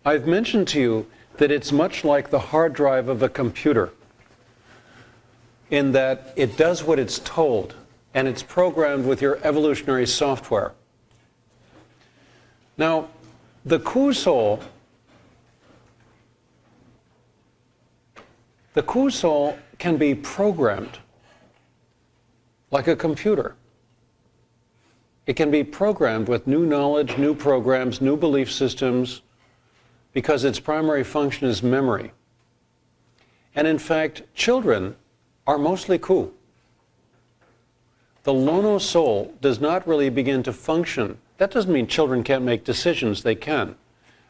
I've mentioned to you that it's much like the hard drive of a computer in that it does what it's told, and it's programmed with your evolutionary software. Now, the Ku soul can be programmed like a computer. It can be programmed with new knowledge, new programs, new belief systems, because its primary function is memory. And in fact, children are mostly Ku. The Lono soul does not really begin to function. That doesn't mean children can't make decisions, they can.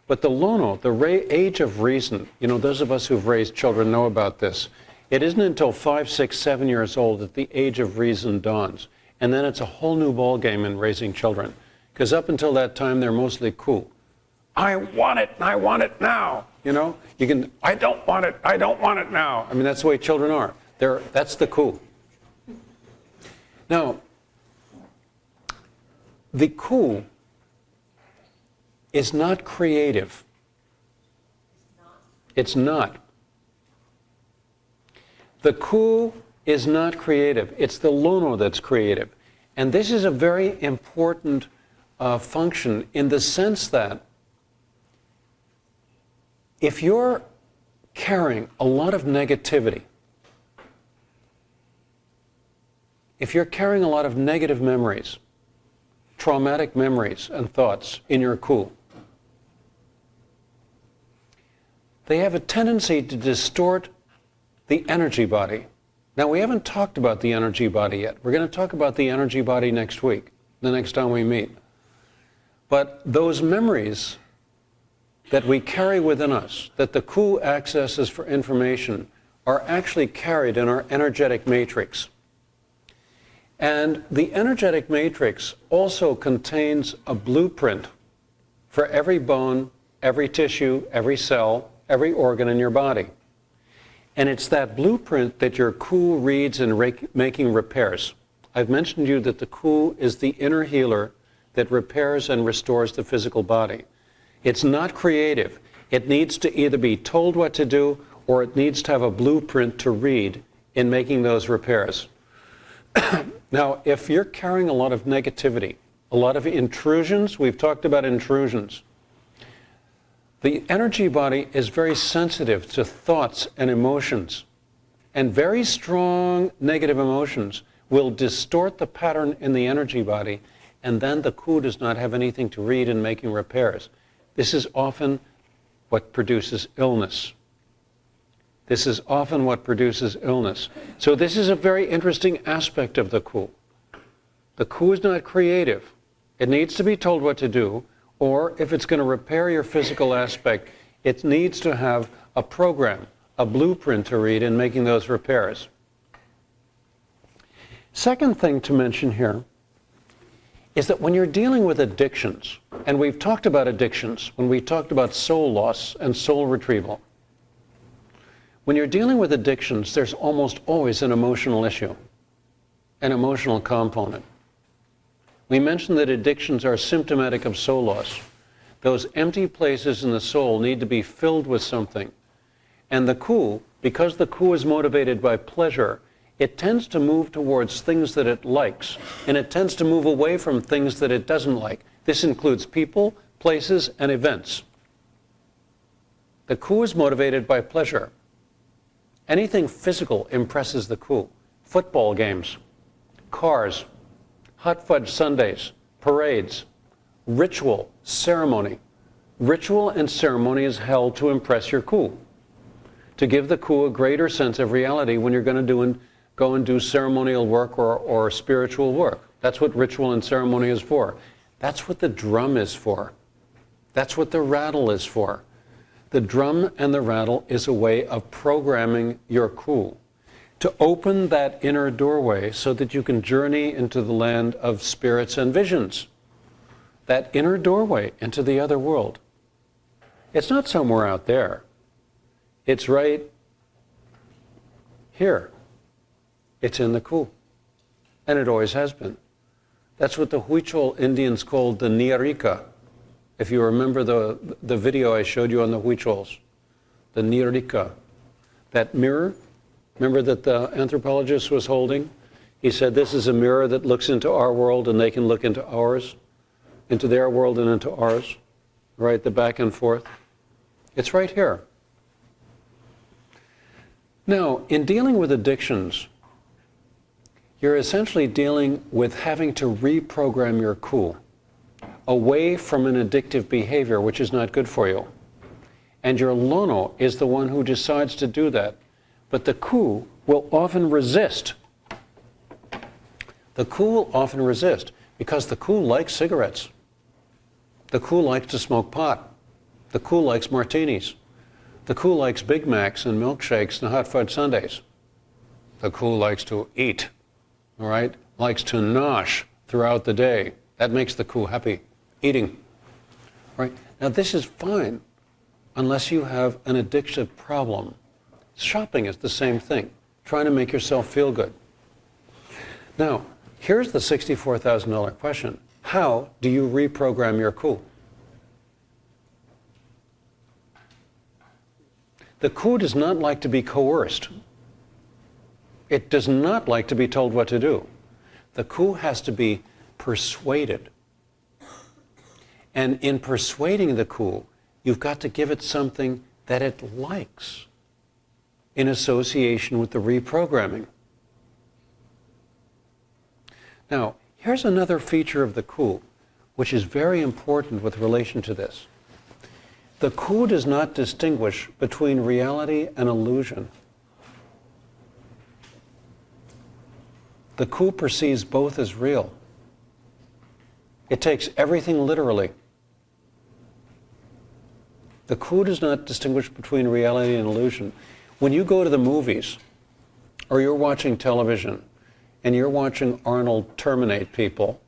But the Lono, the age of reason, you know, those of us who've raised children know about this. It isn't until 5, 6, 7 years old that the age of reason dawns. And then it's a whole new ballgame in raising children. Because up until that time, they're mostly Ku. I want it, and I want it now. You know, I don't want it now. I mean, that's the way children are. That's the Ku. Now, the Ku is not creative. It's not. The Ku is not creative. It's the Lono that's creative. And this is a very important function in the sense that if you're carrying a lot of negativity, if you're carrying a lot of negative memories, traumatic memories and thoughts in your Ku, they have a tendency to distort the energy body. Now, we haven't talked about the energy body yet. We're going to talk about the energy body next week, the next time we meet. But those memories that we carry within us, that the Ku accesses for information, are actually carried in our energetic matrix. And the energetic matrix also contains a blueprint for every bone, every tissue, every cell, every organ in your body. And it's that blueprint that your Ku reads in making repairs. I've mentioned to you that the Ku is the inner healer that repairs and restores the physical body. It's not creative. It needs to either be told what to do or it needs to have a blueprint to read in making those repairs. Now, if you're carrying a lot of negativity, a lot of intrusions, we've talked about intrusions. The energy body is very sensitive to thoughts and emotions, and very strong negative emotions will distort the pattern in the energy body, and then the Ku does not have anything to read in making repairs. This is often what produces illness. This is often what produces illness. So this is a very interesting aspect of the Ku. The Ku is not creative. It needs to be told what to do, or if it's going to repair your physical aspect, it needs to have a program, a blueprint to read in making those repairs. Second thing to mention here is that when you're dealing with addictions, and we've talked about addictions when we talked about soul loss and soul retrieval, when you're dealing with addictions, there's almost always an emotional issue, an emotional component. We mentioned that addictions are symptomatic of soul loss. Those empty places in the soul need to be filled with something. And the Ku, because the Ku is motivated by pleasure, it tends to move towards things that it likes, and it tends to move away from things that it doesn't like. This includes people, places, and events. The Ku is motivated by pleasure. Anything physical impresses the Ku. Football games, cars, hot fudge sundaes, parades, ritual, ceremony. Ritual and ceremony is held to impress your Ku, to give the Ku a greater sense of reality when you're going to go and do ceremonial work or spiritual work. That's what ritual and ceremony is for. That's what the drum is for. That's what the rattle is for. The drum and the rattle is a way of programming your Ku to open that inner doorway so that you can journey into the land of spirits and visions. That inner doorway into the other world. It's not somewhere out there. It's right here. It's in the Ku. And it always has been. That's what the Huichol Indians called the Nyarika. If you remember the video I showed you on the huichols, the nirika, that mirror, remember that the anthropologist was holding? He said this is a mirror that looks into our world and they can look into ours, into their world and into ours, right, the back and forth. It's right here. Now, in dealing with addictions, you're essentially dealing with having to reprogram your ku away from an addictive behavior, which is not good for you. And your lono is the one who decides to do that. But the ku will often resist. The ku will often resist because the ku likes cigarettes. The ku likes to smoke pot. The ku likes martinis. The ku likes Big Macs and milkshakes and hot fudge sundaes. The ku likes to eat, all right? Likes to nosh throughout the day. That makes the ku happy, eating, right? Now this is fine unless you have an addictive problem. Shopping is the same thing, trying to make yourself feel good. Now, here's the $64,000 question. How do you reprogram your ku? The ku does not like to be coerced. It does not like to be told what to do. The ku has to be persuaded. And in persuading the ku, you've got to give it something that it likes in association with the reprogramming. Now, here's another feature of the ku, which is very important with relation to this. The ku does not distinguish between reality and illusion. The ku perceives both as real. It takes everything literally. The ku does not distinguish between reality and illusion. When you go to the movies, or you're watching television, and you're watching Arnold terminate people,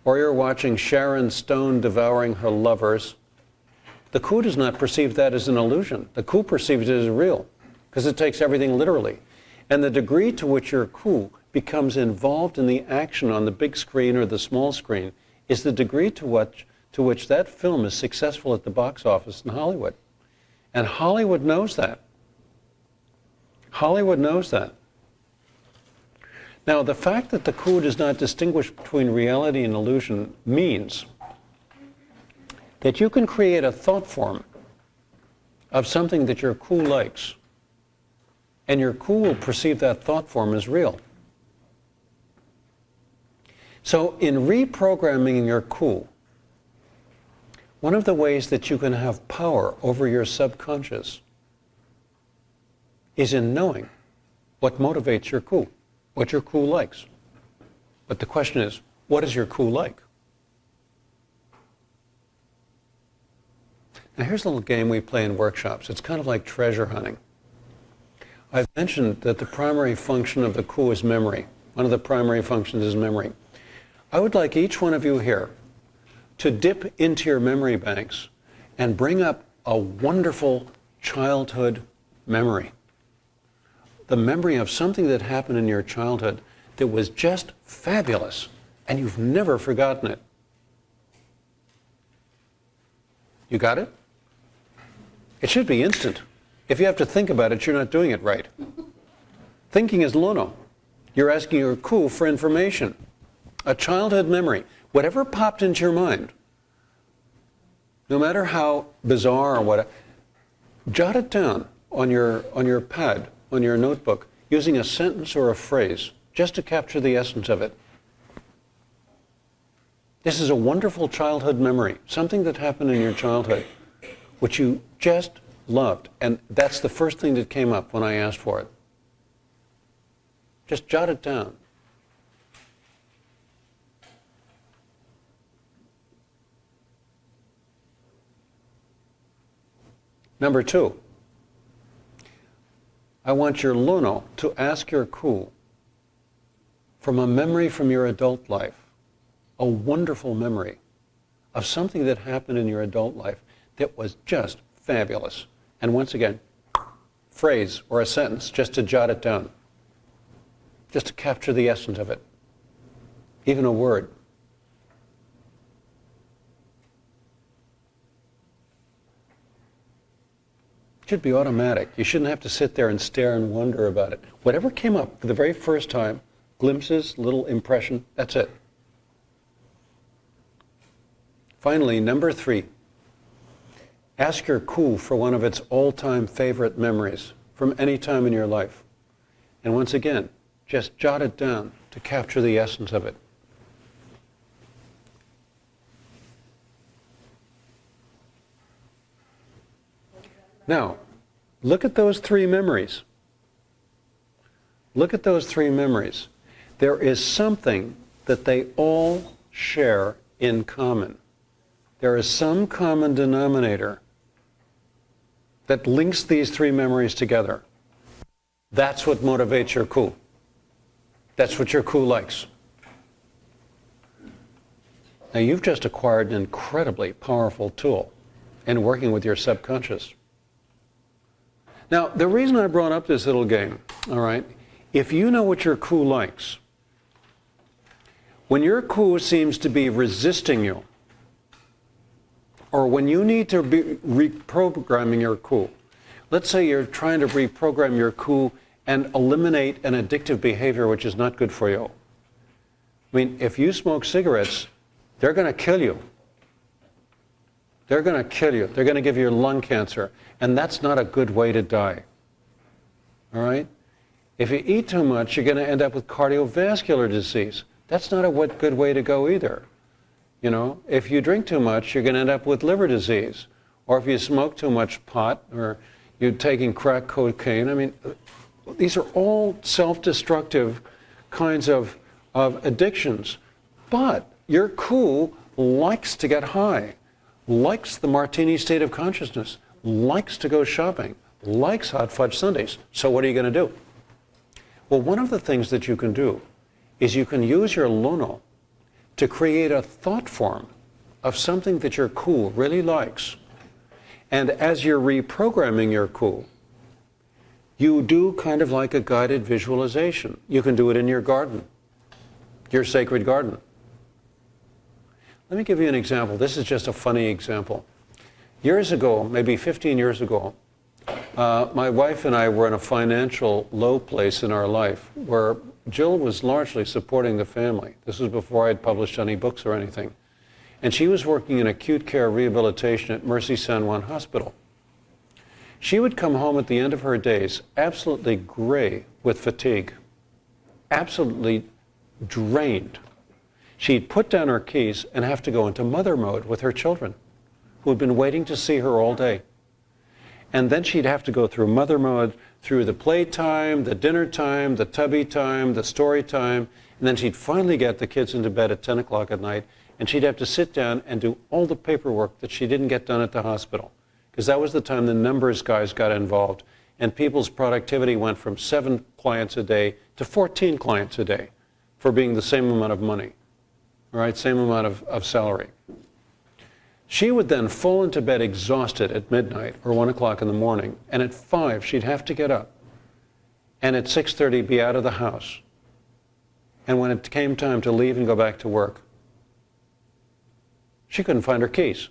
or you're watching Sharon Stone devouring her lovers, the ku does not perceive that as an illusion. The ku perceives it as real, because it takes everything literally. And the degree to which your ku becomes involved in the action on the big screen or the small screen is the degree to which that film is successful at the box office in Hollywood. And Hollywood knows that. Hollywood knows that. Now, the fact that the ku does not distinguish between reality and illusion means that you can create a thought form of something that your ku likes, and your ku will perceive that thought form as real. So in reprogramming your ku, one of the ways that you can have power over your subconscious is in knowing what motivates your ku, what your ku likes. But the question is, what is your ku like? Now here's a little game we play in workshops. It's kind of like treasure hunting. I've mentioned that the primary function of the ku is memory. One of the primary functions is memory. I would like each one of you here to dip into your memory banks and bring up a wonderful childhood memory. The memory of something that happened in your childhood that was just fabulous and you've never forgotten it. You got it? It should be instant. If you have to think about it, you're not doing it right. Thinking is lono. You're asking your ku for information. A childhood memory. Whatever popped into your mind, no matter how bizarre or what, jot it down on your pad, on your notebook, using a sentence or a phrase, just to capture the essence of it. This is a wonderful childhood memory, something that happened in your childhood, which you just loved. And that's the first thing that came up when I asked for it. Just jot it down. Number 2, I want your lono to ask your ku from a memory from your adult life, a wonderful memory of something that happened in your adult life that was just fabulous. And once again, phrase or a sentence just to jot it down, just to capture the essence of it, even a word. should be automatic. You shouldn't have to sit there and stare and wonder about it. Whatever came up for the very first time, glimpses, little impression, that's it. Finally, number 3. Ask your ku for one of its all-time favorite memories from any time in your life. And once again, just jot it down to capture the essence of it. Now, look at those 3 memories. Look at those 3 memories. There is something that they all share in common. There is some common denominator that links these 3 memories together. That's what motivates your ku. That's what your ku likes. Now, you've just acquired an incredibly powerful tool in working with your subconscious. Now, the reason I brought up this little game, all right, if you know what your ku likes, when your ku seems to be resisting you, or when you need to be reprogramming your ku, let's say you're trying to reprogram your ku and eliminate an addictive behavior which is not good for you. I mean, if you smoke cigarettes, they're going to kill you. They're going to kill you. They're going to give you lung cancer. And that's not a good way to die. All right? If you eat too much, you're going to end up with cardiovascular disease. That's not a good way to go either. You know, if you drink too much, you're going to end up with liver disease. Or if you smoke too much pot, or you're taking crack cocaine. I mean, these are all self-destructive kinds of addictions. But your ku likes to get high, likes the martini state of consciousness, likes to go shopping, likes hot fudge sundaes. So what are you going to do? Well, one of the things that you can do is you can use your lono to create a thought form of something that your ku really likes. And as you're reprogramming your ku, you do kind of like a guided visualization. You can do it in your garden, your sacred garden. Let me give you an example. This is just a funny example. Years ago, maybe 15 years ago, my wife and I were in a financial low place in our life where Jill was largely supporting the family. This was before I had published any books or anything. And she was working in acute care rehabilitation at Mercy San Juan Hospital. She would come home at the end of her days absolutely gray with fatigue, absolutely drained. She'd put down her keys and have to go into mother mode with her children, who had been waiting to see her all day. And then she'd have to go through mother mode, through the playtime, the dinner time, the tubby time, the story time, and then she'd finally get the kids into bed at 10 o'clock at night, and she'd have to sit down and do all the paperwork that she didn't get done at the hospital. Because that was the time the numbers guys got involved, and people's productivity went from 7 clients a day to 14 clients a day for being the same amount of money, all right, same amount of salary. She would then fall into bed exhausted at midnight or 1 o'clock in the morning, and at 5 she'd have to get up, and at 6:30 be out of the house. And when it came time to leave and go back to work, she couldn't find her keys.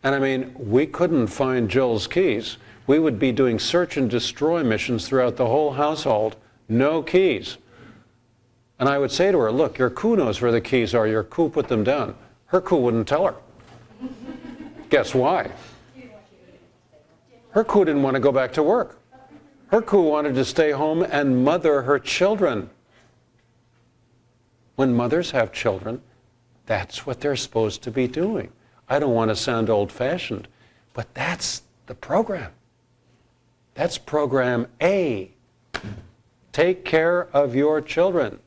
And I mean, we couldn't find Jill's keys. We would be doing search and destroy missions throughout the whole household, no keys. And I would say to her, look, your ku knows where the keys are, your ku put them down. Her ku wouldn't tell her. Guess why? Her ku didn't want to go back to work. Her ku wanted to stay home and mother her children. When mothers have children, that's what they're supposed to be doing. I don't want to sound old-fashioned, but that's the program. That's program A. Take care of your children.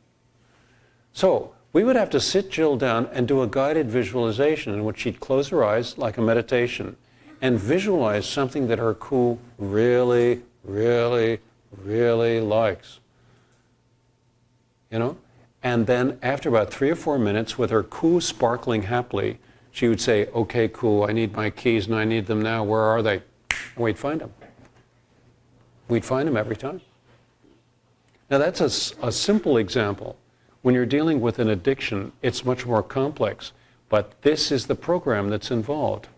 So we would have to sit Jill down and do a guided visualization in which she'd close her eyes like a meditation and visualize something that her ku really, really, really likes. You know? And then after about 3 or 4 minutes, with her ku sparkling happily, she would say, okay, ku, I need my keys and I need them now. Where are they? And we'd find them. We'd find them every time. Now that's a simple example. When you're dealing with an addiction, it's much more complex. But this is the program that's involved.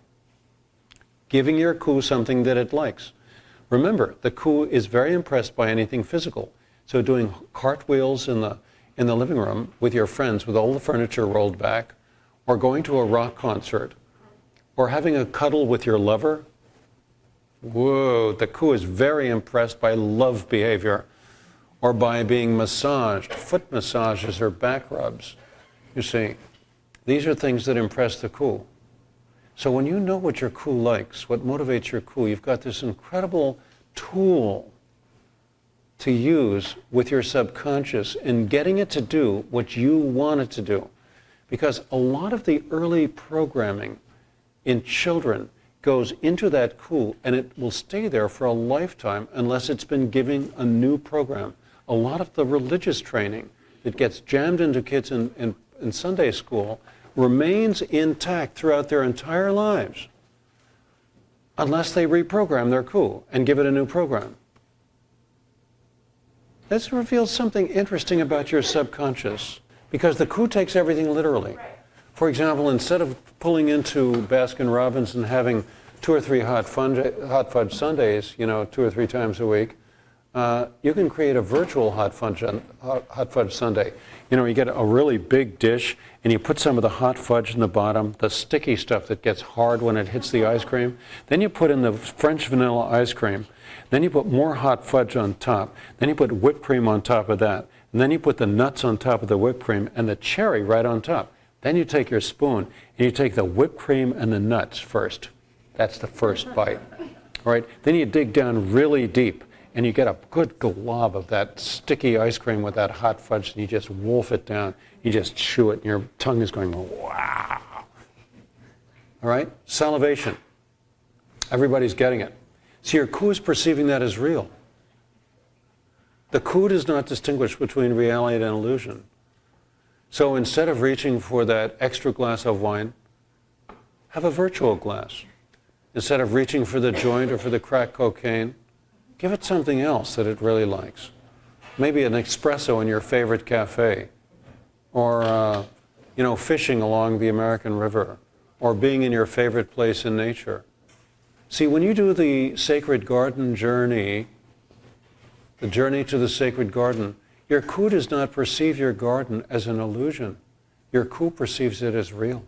giving your ku something that it likes. Remember, the ku is very impressed by anything physical. So doing cartwheels in the living room with your friends with all the furniture rolled back, or going to a rock concert, or having a cuddle with your lover. Whoa, the ku is very impressed by love behavior, or by being massaged, foot massages or back rubs. You see, these are things that impress the ku. So when you know what your ku likes, what motivates your ku, you've got this incredible tool to use with your subconscious in getting it to do what you want it to do. Because a lot of the early programming in children goes into that ku, and it will stay there for a lifetime unless it's been given a new program. A lot of the religious training that gets jammed into kids in Sunday school remains intact throughout their entire lives unless they reprogram their ku and give it a new program. This reveals something interesting about your subconscious, because the ku takes everything literally. For example, instead of pulling into Baskin-Robbins and having 2 or 3 hot fudge sundaes, 2 or 3 times a week, you can create a virtual hot fudge sundae. You get a really big dish, and you put some of the hot fudge in the bottom, the sticky stuff that gets hard when it hits the ice cream. Then you put in the French vanilla ice cream. Then you put more hot fudge on top. Then you put whipped cream on top of that. And then you put the nuts on top of the whipped cream and the cherry right on top. Then you take your spoon and you take the whipped cream and the nuts first. That's the first bite. All right? Then you dig down really deep and you get a good glob of that sticky ice cream with that hot fudge, and you just wolf it down. You just chew it, and your tongue is going, wow. All right? Salivation. Everybody's getting it. So your ku is perceiving that as real. The ku does not distinguish between reality and illusion. So instead of reaching for that extra glass of wine, have a virtual glass. Instead of reaching for the joint or for the crack cocaine, give it something else that it really likes. Maybe an espresso in your favorite cafe, or fishing along the American River, or being in your favorite place in nature. See, when you do the sacred garden journey, the journey to the sacred garden, your ku does not perceive your garden as an illusion. Your ku perceives it as real.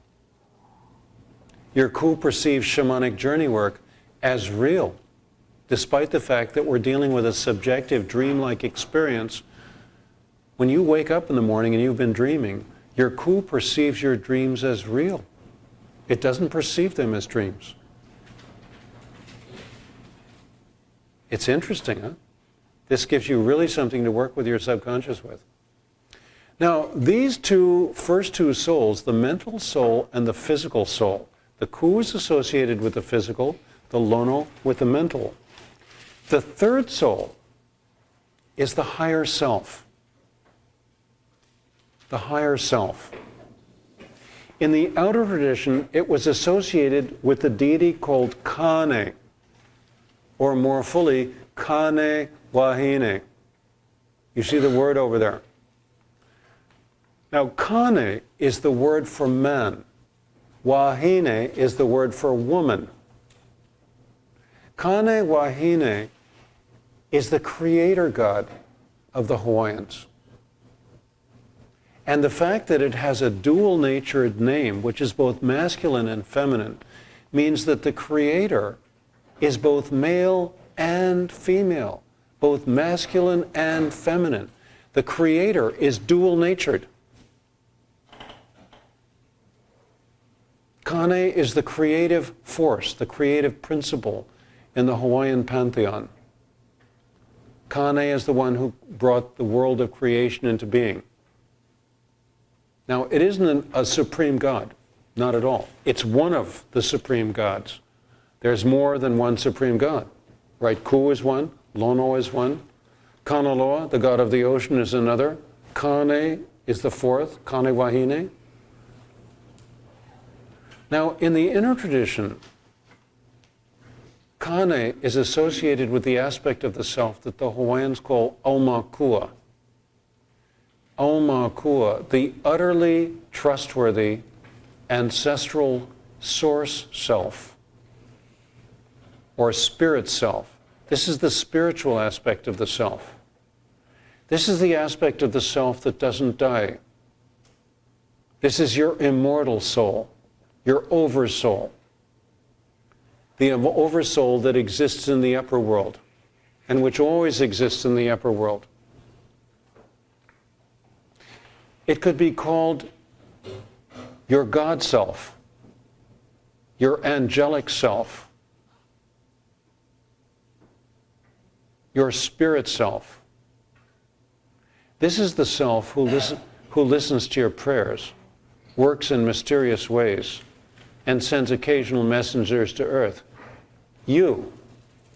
Your ku perceives shamanic journey work as real, despite the fact that we're dealing with a subjective, dreamlike experience. When you wake up in the morning and you've been dreaming, your ku perceives your dreams as real. It doesn't perceive them as dreams. It's interesting, huh? This gives you really something to work with your subconscious with. Now, these first two souls, the mental soul and the physical soul, the ku is associated with the physical, the lono with the mental. The third soul is the higher self. The higher self. In the outer tradition, it was associated with the deity called Kane, or more fully, Kane Wahine. You see the word over there. Now, Kane is the word for man. Wahine is the word for woman. Kane Wahine is the creator god of the Hawaiians. And the fact that it has a dual-natured name, which is both masculine and feminine, means that the creator is both male and female, both masculine and feminine. The creator is dual-natured. Kane is the creative force, the creative principle in the Hawaiian pantheon. Kane is the one who brought the world of creation into being. Now, it isn't a supreme god, not at all. It's one of the supreme gods. There's more than one supreme god, right? Ku is one, Lono is one, Kanaloa, the god of the ocean, is another, Kane is the fourth, Kane Wahine. Now, in the inner tradition, Kane is associated with the aspect of the self that the Hawaiians call Makua. Makua, the utterly trustworthy, ancestral source self. or spirit self. This is the spiritual aspect of the self. This is the aspect of the self that doesn't die. This is your immortal soul, your oversoul. The oversoul that exists in the upper world, and which always exists in the upper world. It could be called your God self, your angelic self, your spirit self. This is the self who listens to your prayers, works in mysterious ways, and sends occasional messengers to earth. You,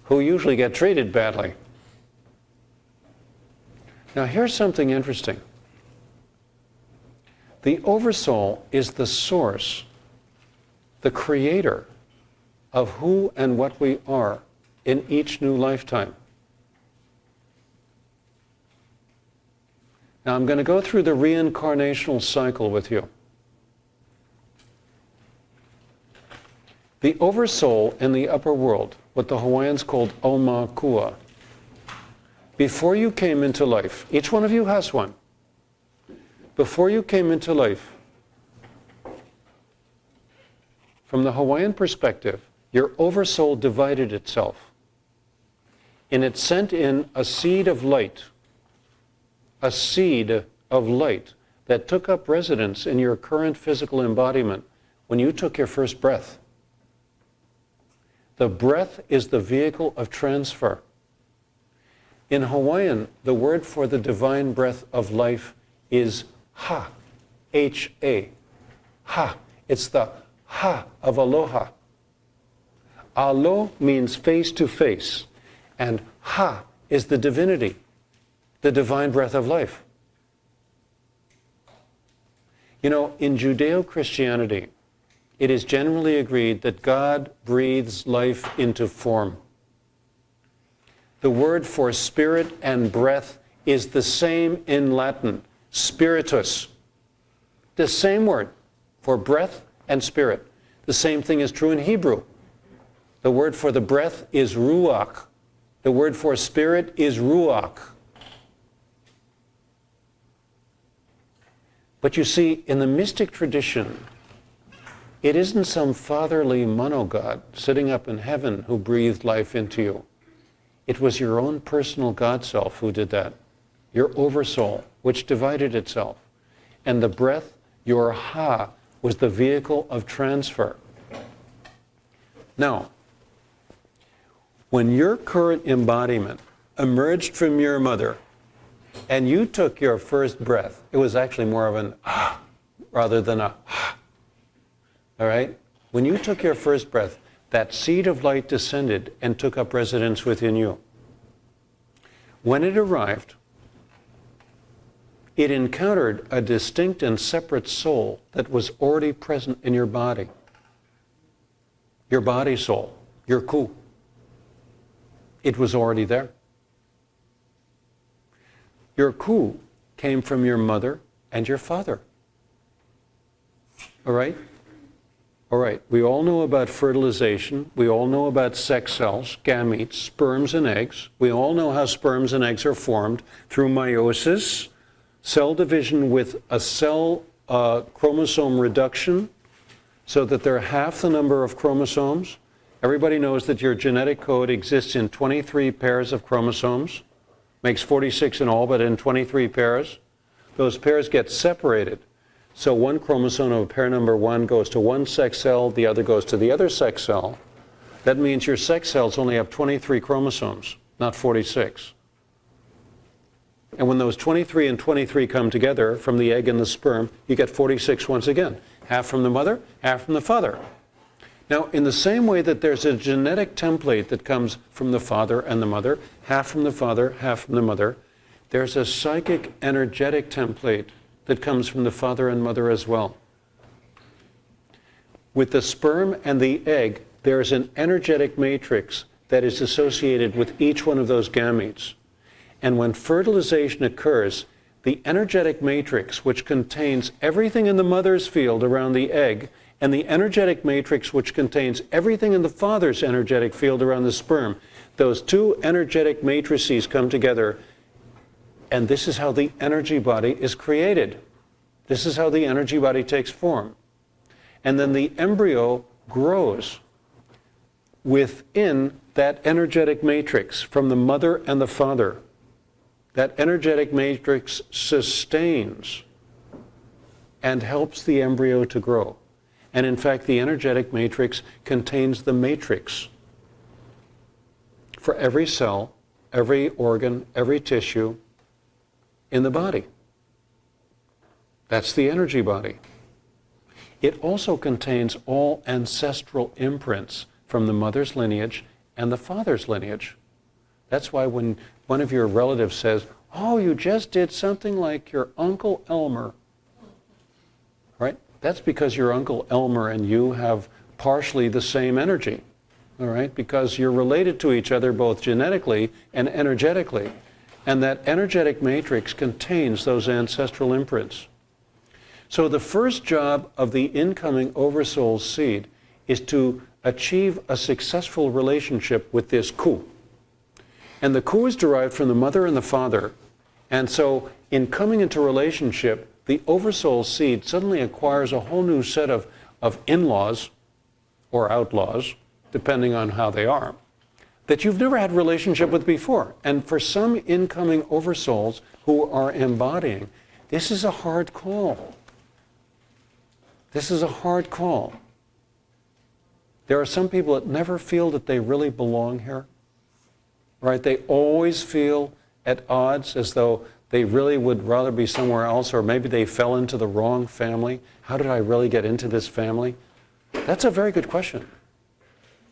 who usually get treated badly. Now here's something interesting. The oversoul is the source, the creator of who and what we are in each new lifetime. Now I'm going to go through the reincarnational cycle with you. The oversoul in the upper world, what the Hawaiians called Hale Makua, before you came into life, each one of you has one. Before you came into life, from the Hawaiian perspective, your oversoul divided itself, and it sent in a seed of light that took up residence in your current physical embodiment when you took your first breath. The breath is the vehicle of transfer. In Hawaiian, the word for the divine breath of life is ha, H-A, ha. It's the ha of aloha. Alo means face to face, and ha is the divinity, the divine breath of life. You know, in Judeo-Christianity, it is generally agreed that God breathes life into form. The word for spirit and breath is the same in Latin, spiritus. The same word for breath and spirit. The same thing is true in Hebrew. The word for the breath is ruach. The word for spirit is ruach. But you see, in the mystic tradition, it isn't some fatherly monogod sitting up in heaven who breathed life into you. It was your own personal God self who did that. Your oversoul, which divided itself. And the breath, your ha, was the vehicle of transfer. Now, when your current embodiment emerged from your mother and you took your first breath, it was actually more of an ah rather than a ha. All right? When you took your first breath, that seed of light descended and took up residence within you. When it arrived, it encountered a distinct and separate soul that was already present in your body. Your body soul, your ku. It was already there. Your ku came from your mother and your father. All right? All right, we all know about fertilization. We all know about sex cells, gametes, sperms and eggs. We all know how sperms and eggs are formed through meiosis, cell division with a cell chromosome reduction, so that there are half the number of chromosomes. Everybody knows that your genetic code exists in 23 pairs of chromosomes, makes 46 in all, but in 23 pairs. Those pairs get separated. So one chromosome of pair number 1 goes to one sex cell, the other goes to the other sex cell. That means your sex cells only have 23 chromosomes, not 46. And when those 23 and 23 come together from the egg and the sperm, you get 46 once again. Half from the mother, half from the father. Now, in the same way that there's a genetic template that comes from the father and the mother, half from the father, half from the mother, there's a psychic energetic template that comes from the father and mother as well. With the sperm and the egg, there's an energetic matrix that is associated with each one of those gametes. And when fertilization occurs, the energetic matrix, which contains everything in the mother's field around the egg And the energetic matrix, which contains everything in the father's energetic field around the sperm, those two energetic matrices come together, and this is how the energy body is created. This is how the energy body takes form. And then the embryo grows within that energetic matrix from the mother and the father. That energetic matrix sustains and helps the embryo to grow. And in fact, the energetic matrix contains the matrix for every cell, every organ, every tissue in the body. That's the energy body. It also contains all ancestral imprints from the mother's lineage and the father's lineage. That's why when one of your relatives says, "Oh, you just did something like your Uncle Elmer," right? That's because your Uncle Elmer and you have partially the same energy, all right? Because you're related to each other both genetically and energetically. And that energetic matrix contains those ancestral imprints. So the first job of the incoming oversoul seed is to achieve a successful relationship with this ku. And the ku is derived from the mother and the father. And so in coming into relationship, the oversoul seed suddenly acquires a whole new set of in-laws or outlaws, depending on how they are, that you've never had a relationship with before. And for some incoming oversouls who are embodying, this is a hard call. This is a hard call. There are some people that never feel that they really belong here, right? They always feel at odds, as though they really would rather be somewhere else, or maybe they fell into the wrong family. How did I really get into this family? That's a very good question,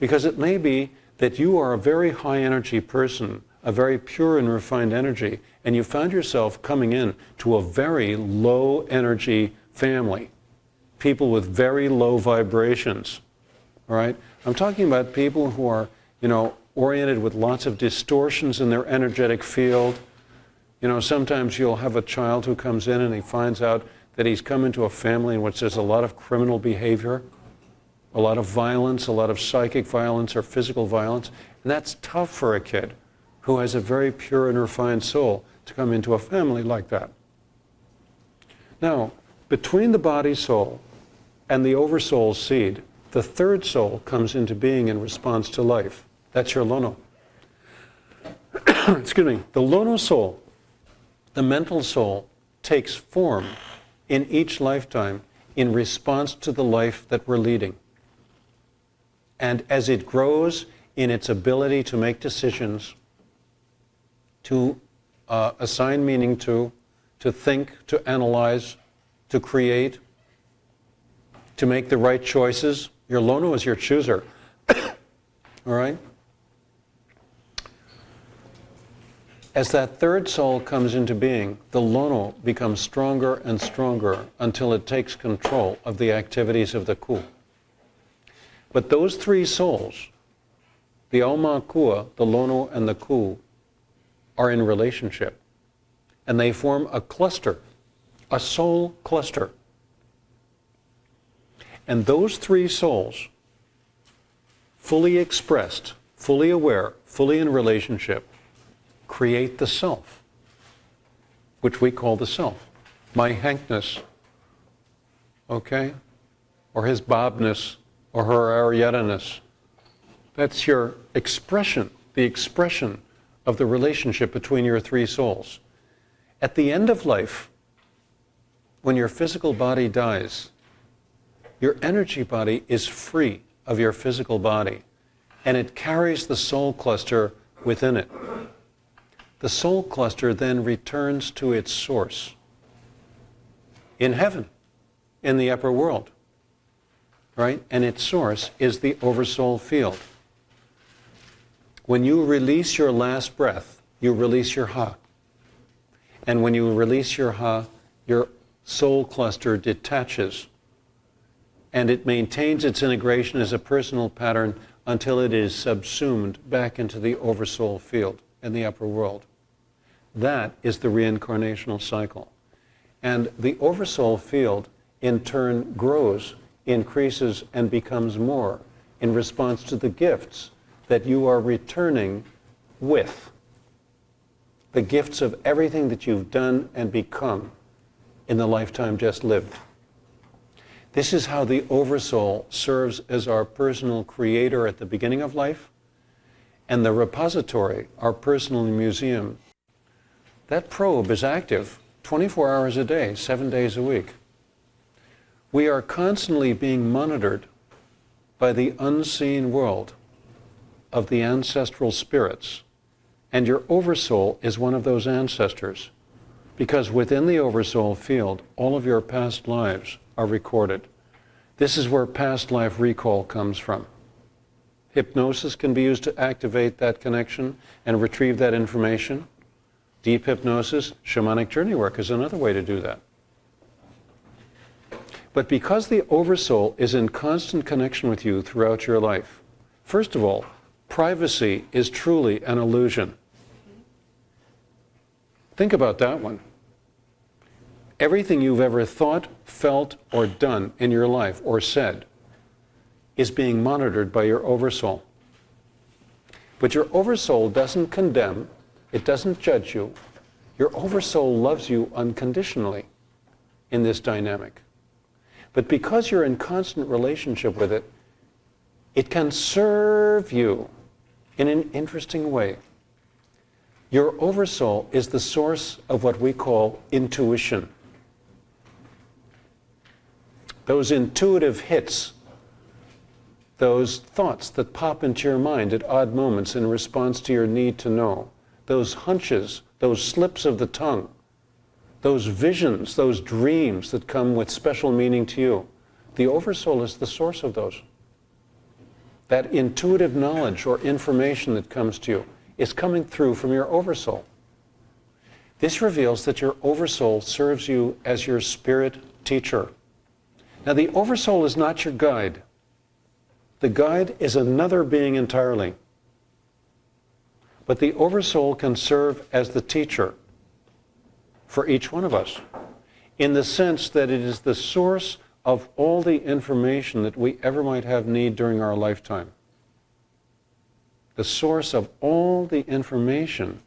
because it may be that you are a very high energy person, a very pure and refined energy, and you found yourself coming in to a very low energy family, people with very low vibrations, all right? I'm talking about people who are, oriented with lots of distortions in their energetic field. Sometimes you'll have a child who comes in and he finds out that he's come into a family in which there's a lot of criminal behavior, a lot of violence, a lot of psychic violence or physical violence. And that's tough for a kid who has a very pure and refined soul to come into a family like that. Now, between the body soul and the oversoul seed, the third soul comes into being in response to life. That's your lono. Excuse me. The lono soul, the mental soul, takes form in each lifetime in response to the life that we're leading. And as it grows in its ability to make decisions, to assign meaning to think, to analyze, to create, to make the right choices, your lono is your chooser. All right? As that third soul comes into being, the lono becomes stronger and stronger until it takes control of the activities of the ku. But those three souls, the Hale Makua, the lono, and the ku, are in relationship. And they form a cluster, a soul cluster. And those three souls, fully expressed, fully aware, fully in relationship, create the self, which we call the self. My Hankness, okay? Or his Bobness, or her Arietta-ness. That's your expression, the expression of the relationship between your three souls. At the end of life, when your physical body dies, your energy body is free of your physical body, and it carries the soul cluster within it. The soul cluster then returns to its source in heaven, in the upper world, right? And its source is the oversoul field. When you release your last breath, you release your ha. And when you release your ha, your soul cluster detaches, and it maintains its integration as a personal pattern until it is subsumed back into the oversoul field in the upper world. That is the reincarnational cycle. And the oversoul field, in turn, grows increases and becomes more in response to the gifts that you are returning with. The gifts of everything that you've done and become in the lifetime just lived. This is how the Oversoul serves as our personal creator at the beginning of life, and the repository, our personal museum. That probe is active 24 hours a day, 7 days a week. We are constantly being monitored by the unseen world of the ancestral spirits. And your Oversoul is one of those ancestors, because within the Oversoul field, all of your past lives are recorded. This is where past life recall comes from. Hypnosis can be used to activate that connection and retrieve that information. Deep hypnosis, shamanic journey work is another way to do that. But because the Oversoul is in constant connection with you throughout your life, first of all, privacy is truly an illusion. Think about that one. Everything you've ever thought, felt, or done in your life, or said, is being monitored by your Oversoul. But your Oversoul doesn't condemn, it doesn't judge you. Your Oversoul loves you unconditionally in this dynamic. But because you're in constant relationship with it, it can serve you in an interesting way. Your Oversoul is the source of what we call intuition. Those intuitive hits, those thoughts that pop into your mind at odd moments in response to your need to know, those hunches, those slips of the tongue, those visions, those dreams that come with special meaning to you. The Oversoul is the source of those. That intuitive knowledge or information that comes to you is coming through from your Oversoul. This reveals that your Oversoul serves you as your spirit teacher. Now, the Oversoul is not your guide. The guide is another being entirely. But the Oversoul can serve as the teacher for each one of us, in the sense that it is the source of all the information that we ever might have need during our lifetime. The source of all the information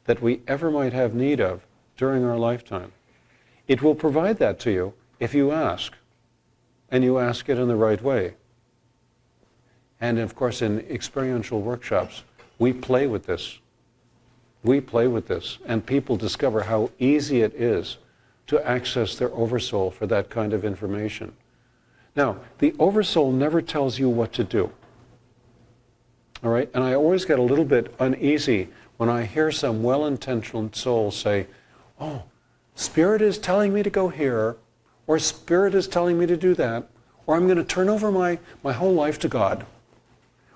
that we ever might have need of during our lifetime. It will provide that to you if you ask, and you ask it in the right way. And of course, in experiential workshops, we play with this. We play with this, and people discover how easy it is to access their Oversoul for that kind of information. Now, the Oversoul never tells you what to do. All right? And I always get a little bit uneasy when I hear some well-intentioned soul say, oh, Spirit is telling me to go here, or Spirit is telling me to do that, or I'm going to turn over my whole life to God.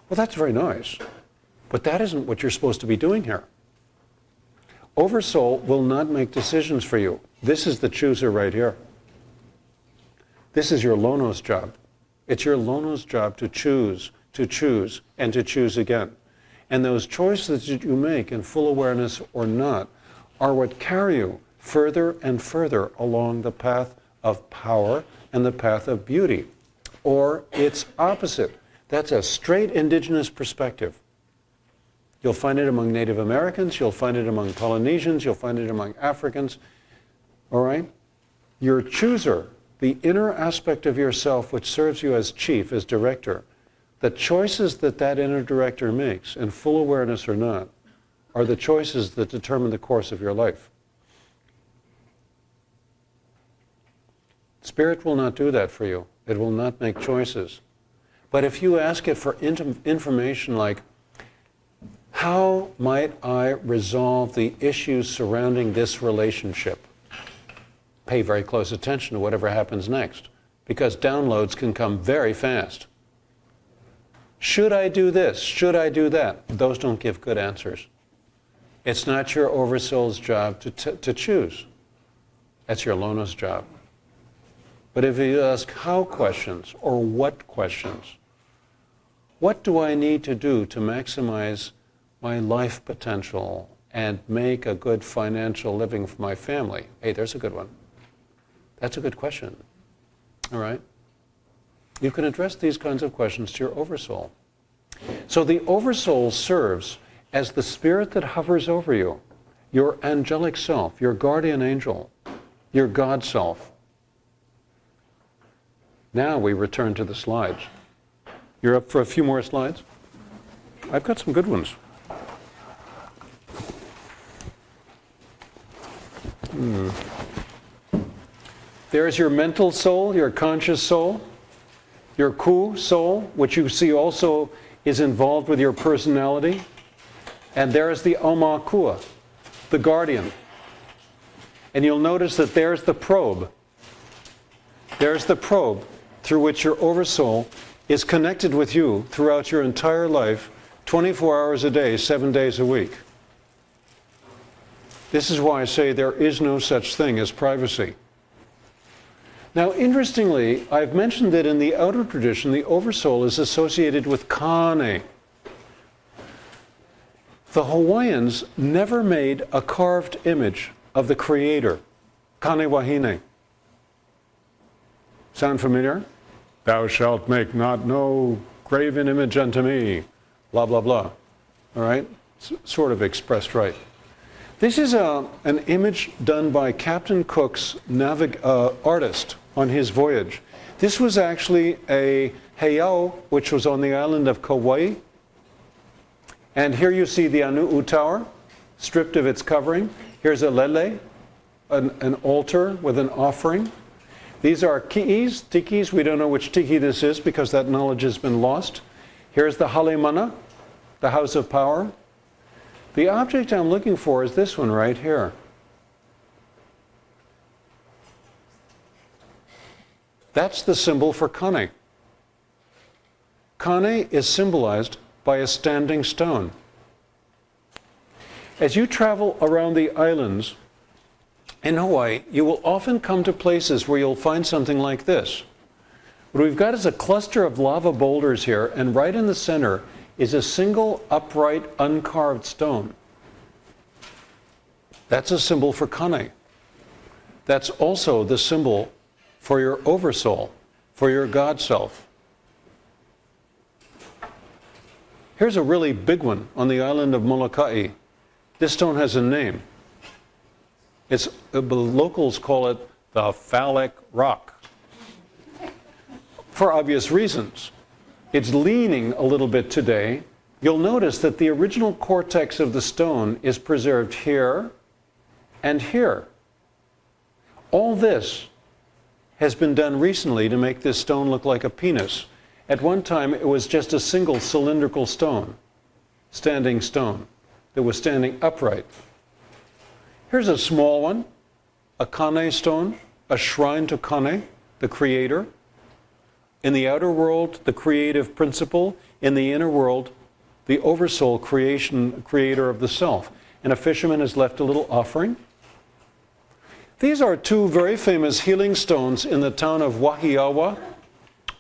Well, that's very nice, but that isn't what you're supposed to be doing here. Oversoul will not make decisions for you. This is the chooser right here. This is your Lonos job. It's your Lonos job to choose, and to choose again. And those choices that you make in full awareness or not are what carry you further and further along the path of power and the path of beauty. Or its opposite. That's a straight indigenous perspective. You'll find it among Native Americans, you'll find it among Polynesians, you'll find it among Africans. All right? Your chooser, the inner aspect of yourself which serves you as chief, as director, the choices that that inner director makes, in full awareness or not, are the choices that determine the course of your life. Spirit will not do that for you. It will not make choices. But if you ask it for information like, how might I resolve the issues surrounding this relationship? Pay very close attention to whatever happens next, because downloads can come very fast. Should I do this? Should I do that? Those don't give good answers. It's not your Oversoul's job to choose. That's your Lonos job. But if you ask how questions or what questions, what do I need to do to maximize my life potential and make a good financial living for my family? Hey, there's a good one. That's a good question. All right? you can address these kinds of questions to your oversoul. So the oversoul serves as the spirit that hovers over you, your angelic self, your guardian angel, your God self. Now we return to the slides. You're up for a few more slides? I've got some good ones. There's your mental soul, your conscious soul, your ku soul, which you see also is involved with your personality. And there's the Makua, the guardian. And you'll notice that there's the probe. There's the probe through which your oversoul is connected with you throughout your entire life, 24 hours a day, 7 days a week. This is why I say there is no such thing as privacy. Now, interestingly, I've mentioned that in the outer tradition, the oversoul is associated with kane. The Hawaiians never made a carved image of the Creator, kane wahine. Sound familiar? Thou shalt make not no graven image unto me, blah, blah, blah. All right? Sort of expressed right. This is an image done by Captain Cook's artist on his voyage. This was actually a heiau, which was on the island of Kauai. And here you see the Anu'u Tower, stripped of its covering. Here's a lele, an altar with an offering. These are ki'is, tikis. We don't know which tiki this is because that knowledge has been lost. Here's the hale mana, the house of power. The object I'm looking for is this one right here. That's the symbol for kane. Kane is symbolized by a standing stone. As you travel around the islands in Hawaii, you will often come to places where you'll find something like this. What we've got is a cluster of lava boulders here, and right in the center is a single upright uncarved stone. That's a symbol for kane. That's also the symbol for your oversoul, for your God self. Here's a really big one on the island of Molokai. This stone has a name. The locals call it the phallic rock. For obvious reasons. It's leaning a little bit today. You'll notice that the original cortex of the stone is preserved here and here. All this has been done recently to make this stone look like a penis. At one time, it was just a single cylindrical stone, standing stone, that was standing upright. Here's a small one, a kane stone, a shrine to kane, the creator. In the outer world, the creative principle. In the inner world, the oversoul creator of the self. And a fisherman has left a little offering. These are two very famous healing stones in the town of Wahiawa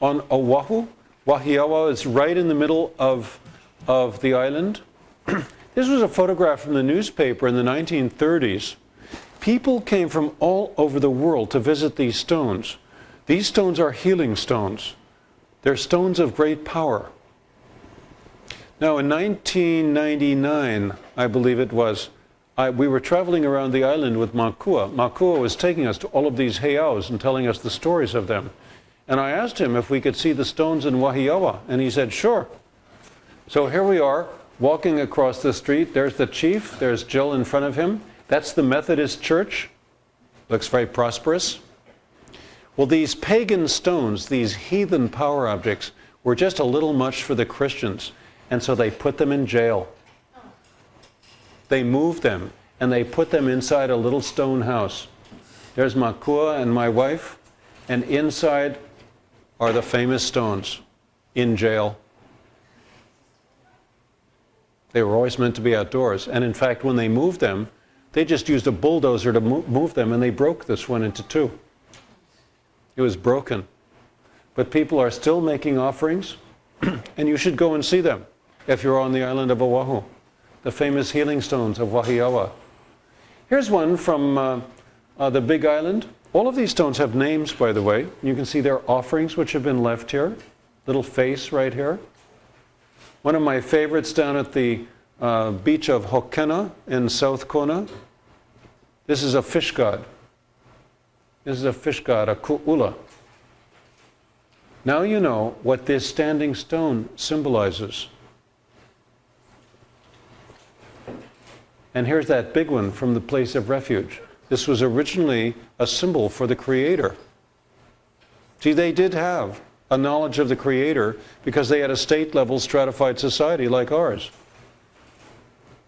on Oahu. Wahiawa is right in the middle of the island. This was a photograph from the newspaper in the 1930s. People came from all over the world to visit these stones. These stones are healing stones. They're stones of great power. Now, in 1999, I believe it was, we were traveling around the island with Makua. Makua was taking us to all of these heiaus and telling us the stories of them. And I asked him if we could see the stones in Wahiawa, and he said, sure. So here we are, walking across the street. There's the chief. There's Jill in front of him. That's the Methodist Church. Looks very prosperous. Well, these pagan stones, these heathen power objects, were just a little much for the Christians, and so they put them in jail. They moved them, and they put them inside a little stone house. There's Makua and my wife, and inside are the famous stones in jail. They were always meant to be outdoors, and in fact, when they moved them, they just used a bulldozer to move them, and they broke this one into two. It was broken. But people are still making offerings, and you should go and see them if you're on the island of Oahu, the famous healing stones of Wahiawa. Here's one from the Big Island. All of these stones have names, by the way. You can see their offerings which have been left here. Little face right here. One of my favorites down at the beach of Hokena in South Kona. This is a fish god. This is a fish god, a ku'ula. Now you know what this standing stone symbolizes. And here's that big one from the place of refuge. This was originally a symbol for the Creator. See, they did have a knowledge of the Creator because they had a state-level stratified society like ours.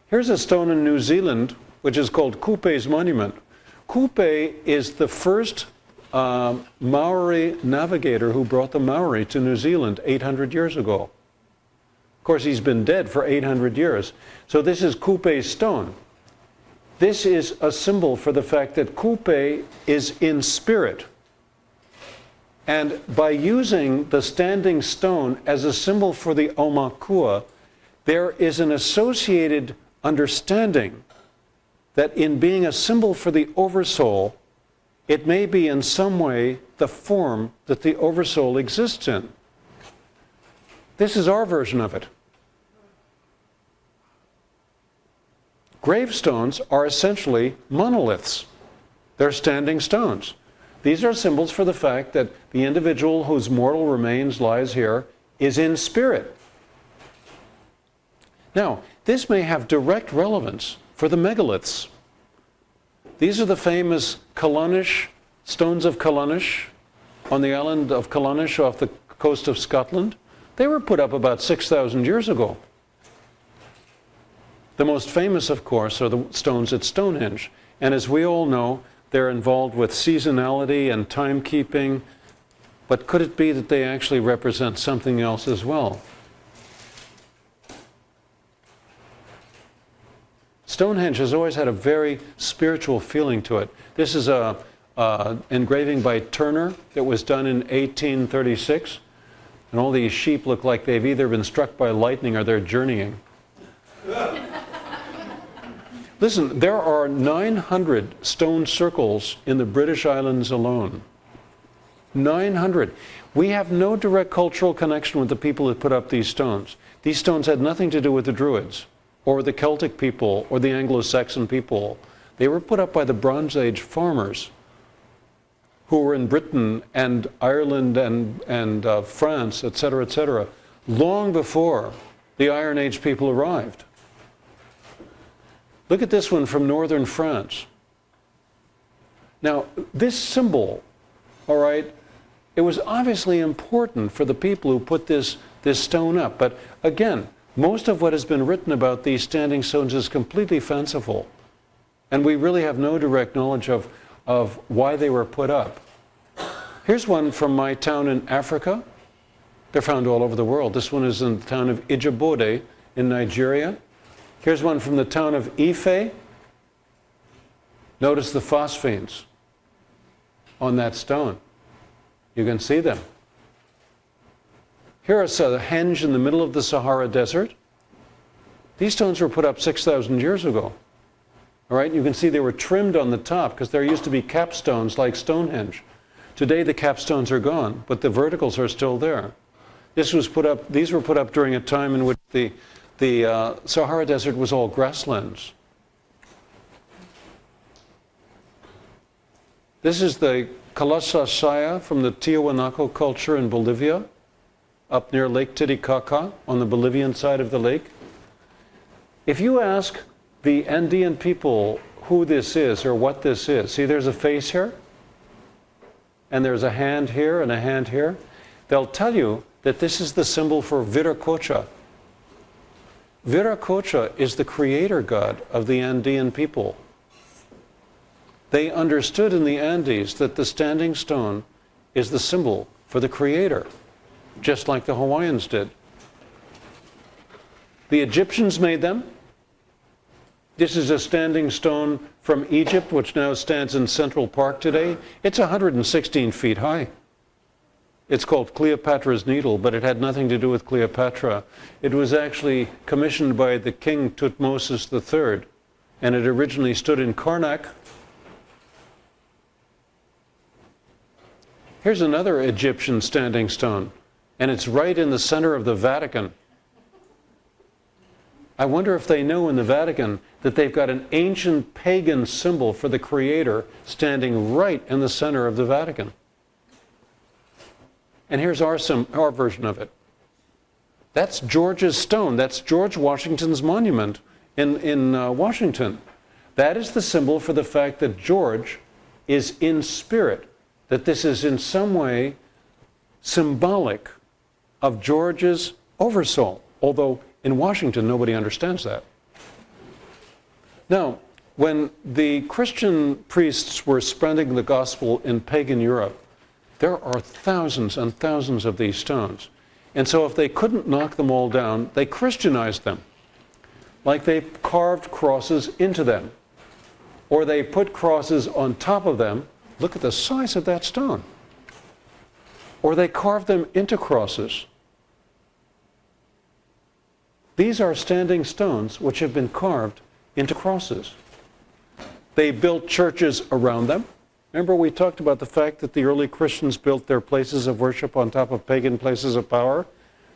Here's a stone in New Zealand, which is called Kupe's Monument. Kupe is the first Maori navigator who brought the Maori to New Zealand 800 years ago. Of course, he's been dead for 800 years. So this is Kupe's stone. This is a symbol for the fact that Kupe is in spirit. And by using the standing stone as a symbol for the Aumakua, there is an associated understanding that in being a symbol for the Oversoul, it may be in some way the form that the Oversoul exists in. This is our version of it. Gravestones are essentially monoliths. They're standing stones. These are symbols for the fact that the individual whose mortal remains lies here is in spirit. Now, this may have direct relevance for the megaliths. These are the famous Kīlauea stones of Kīlauea on the island of Kīlauea off the coast of Scotland. They were put up about 6,000 years ago. The most famous, of course, are the stones at Stonehenge. And as we all know, they're involved with seasonality and timekeeping. But could it be that they actually represent something else as well? Stonehenge has always had a very spiritual feeling to it. This is a engraving by Turner that was done in 1836. And all these sheep look like they've either been struck by lightning or they're journeying. Listen, there are 900 stone circles in the British Islands alone. 900. We have no direct cultural connection with the people that put up these stones. These stones had nothing to do with the Druids, or the Celtic people, or the Anglo-Saxon people. They were put up by the Bronze Age farmers who were in Britain and Ireland and France, etc., long before the Iron Age people arrived. Look at this one from northern France. Now, this symbol, all right, it was obviously important for the people who put this stone up. But again, most of what has been written about these standing stones is completely fanciful. And we really have no direct knowledge of why they were put up. Here's one from my town in Africa. They're found all over the world. This one is in the town of Ijebuode in Nigeria. Here's one from the town of Ife. Notice the phosphenes on that stone. You can see them. Here is a henge in the middle of the Sahara Desert. These stones were put up 6,000 years ago. All right, you can see they were trimmed on the top because there used to be capstones like Stonehenge. Today the capstones are gone, but the verticals are still there. These were put up during a time in which the Sahara Desert was all grasslands. This is the Calasasaya from the Tiahuanaco culture in Bolivia, up near Lake Titicaca on the Bolivian side of the lake. If you ask the Andean people who this is or what this is, see there's a face here, and there's a hand here and a hand here. They'll tell you that this is the symbol for Viracocha. Viracocha is the creator god of the Andean people. They understood in the Andes that the standing stone is the symbol for the creator, just like the Hawaiians did. The Egyptians made them. This is a standing stone from Egypt, which now stands in Central Park today. It's 116 feet high. It's called Cleopatra's Needle, but it had nothing to do with Cleopatra. It was actually commissioned by the king Tutmosis III, and it originally stood in Karnak. Here's another Egyptian standing stone, and it's right in the center of the Vatican. I wonder if they know in the Vatican that they've got an ancient pagan symbol for the Creator standing right in the center of the Vatican. And here's our version of it. That's George's stone. That's George Washington's monument in Washington. That is the symbol for the fact that George is in spirit, that this is in some way symbolic of George's oversoul, although in Washington nobody understands that. Now, when the Christian priests were spreading the gospel in pagan Europe, there are thousands and thousands of these stones. And so if they couldn't knock them all down, they Christianized them. Like they carved crosses into them. Or they put crosses on top of them. Look at the size of that stone. Or they carved them into crosses. These are standing stones which have been carved into crosses. They built churches around them. Remember we talked about the fact that the early Christians built their places of worship on top of pagan places of power.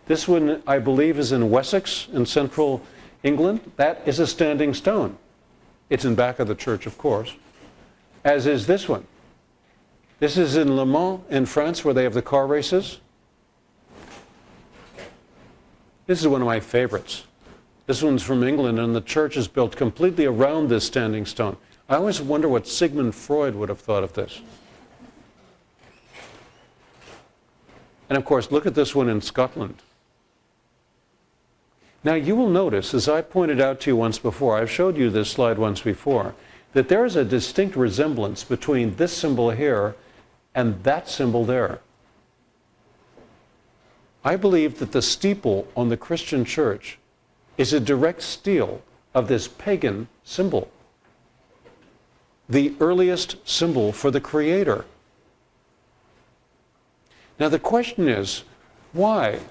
This one, I believe, is in Wessex in central England. That is a standing stone. It's in back of the church, of course, as is this one. This is in Le Mans in France where they have the car races. This is one of my favorites. This one's from England, and the church is built completely around this standing stone. I always wonder what Sigmund Freud would have thought of this. And of course, look at this one in Scotland. Now you will notice, as I pointed out to you once before, I've showed you this slide once before, that there is a distinct resemblance between this symbol here and that symbol there. I believe that the steeple on the Christian church is a direct steal of this pagan symbol, the earliest symbol for the Creator. Now the question is, why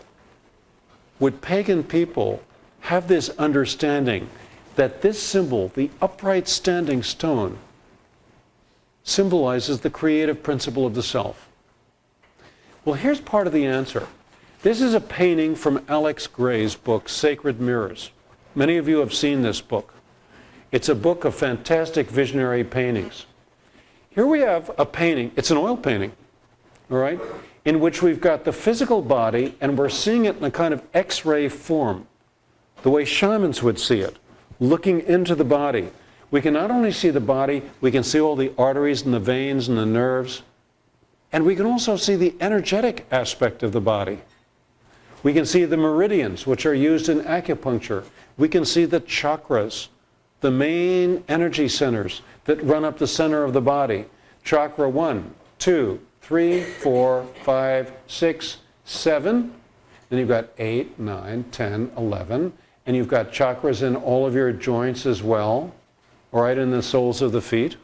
would pagan people have this understanding that this symbol, the upright standing stone, symbolizes the creative principle of the self? Well, here's part of the answer. This is a painting from Alex Gray's book, Sacred Mirrors. Many of you have seen this book. It's a book of fantastic visionary paintings. Here we have a painting. It's an oil painting, all right, in which we've got the physical body, and we're seeing it in a kind of X-ray form, the way shamans would see it, looking into the body. We can not only see the body, we can see all the arteries and the veins and the nerves, and we can also see the energetic aspect of the body. We can see the meridians, which are used in acupuncture. We can see the chakras, the main energy centers that run up the center of the body. Chakra 1, 2, 3, 4, 5, 6, 7. Then you've got 8, 9, 10, 11. And you've got chakras in all of your joints as well, right in the soles of the feet.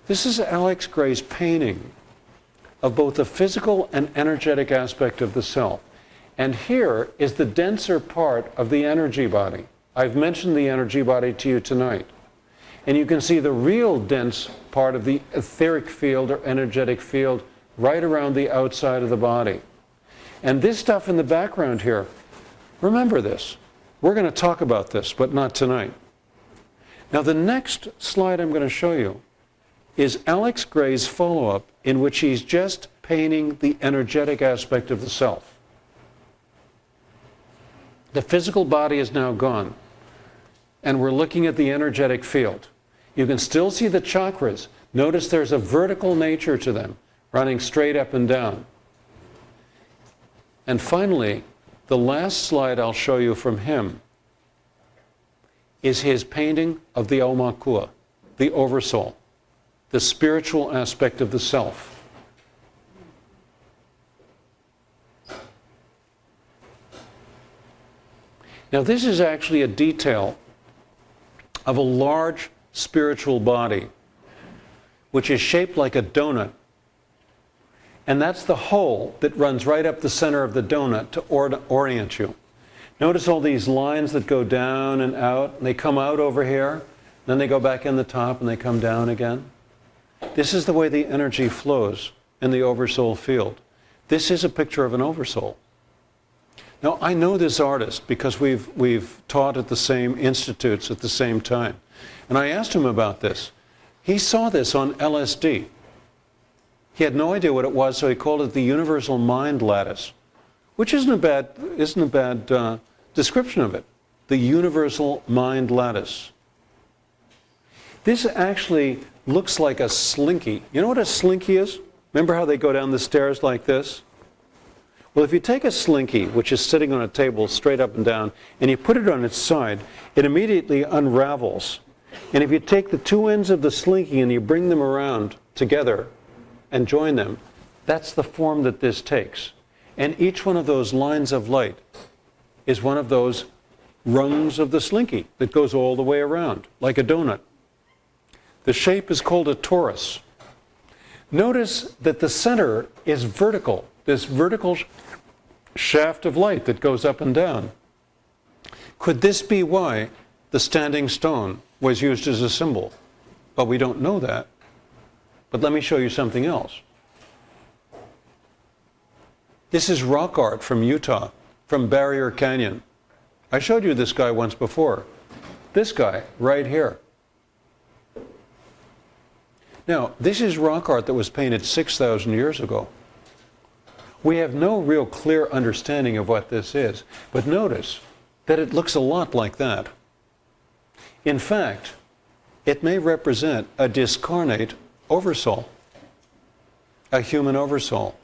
This is Alex Gray's painting of both the physical and energetic aspect of the self. And here is the denser part of the energy body. I've mentioned the energy body to you tonight. And you can see the real dense part of the etheric field or energetic field right around the outside of the body. And this stuff in the background here, remember this. We're going to talk about this, but not tonight. Now the next slide I'm going to show you is Alex Gray's follow-up, in which he's just painting the energetic aspect of the self. The physical body is now gone, and we're looking at the energetic field. You can still see the chakras. Notice there's a vertical nature to them, running straight up and down. And finally, the last slide I'll show you from him is his painting of the Hale Makua, the oversoul, the spiritual aspect of the self. Now this is actually a detail of a large spiritual body, which is shaped like a donut. And that's the hole that runs right up the center of the donut to orient you. Notice all these lines that go down and out, and they come out over here, then they go back in the top and they come down again. This is the way the energy flows and the oversoul field. This is a picture of an oversoul. Now, I know this artist because we've taught at the same institutes at the same time. And I asked him about this. He saw this on LSD. He had no idea what it was, so he called it the universal mind lattice, which isn't a bad description of it. The universal mind lattice. This actually looks like a slinky. You know what a slinky is? Remember how they go down the stairs like this? Well, if you take a slinky, which is sitting on a table straight up and down, and you put it on its side, it immediately unravels. And if you take the two ends of the slinky and you bring them around together and join them, that's the form that this takes. And each one of those lines of light is one of those rungs of the slinky that goes all the way around, like a donut. The shape is called a torus. Notice that the center is vertical, this vertical shaft of light that goes up and down. Could this be why the standing stone was used as a symbol? But we don't know that. But let me show you something else. This is rock art from Utah, from Barrier Canyon. I showed you this guy once before. This guy right here. Now, this is rock art that was painted 6,000 years ago. We have no real clear understanding of what this is, but notice that it looks a lot like that. In fact, it may represent a discarnate oversoul, a human oversoul.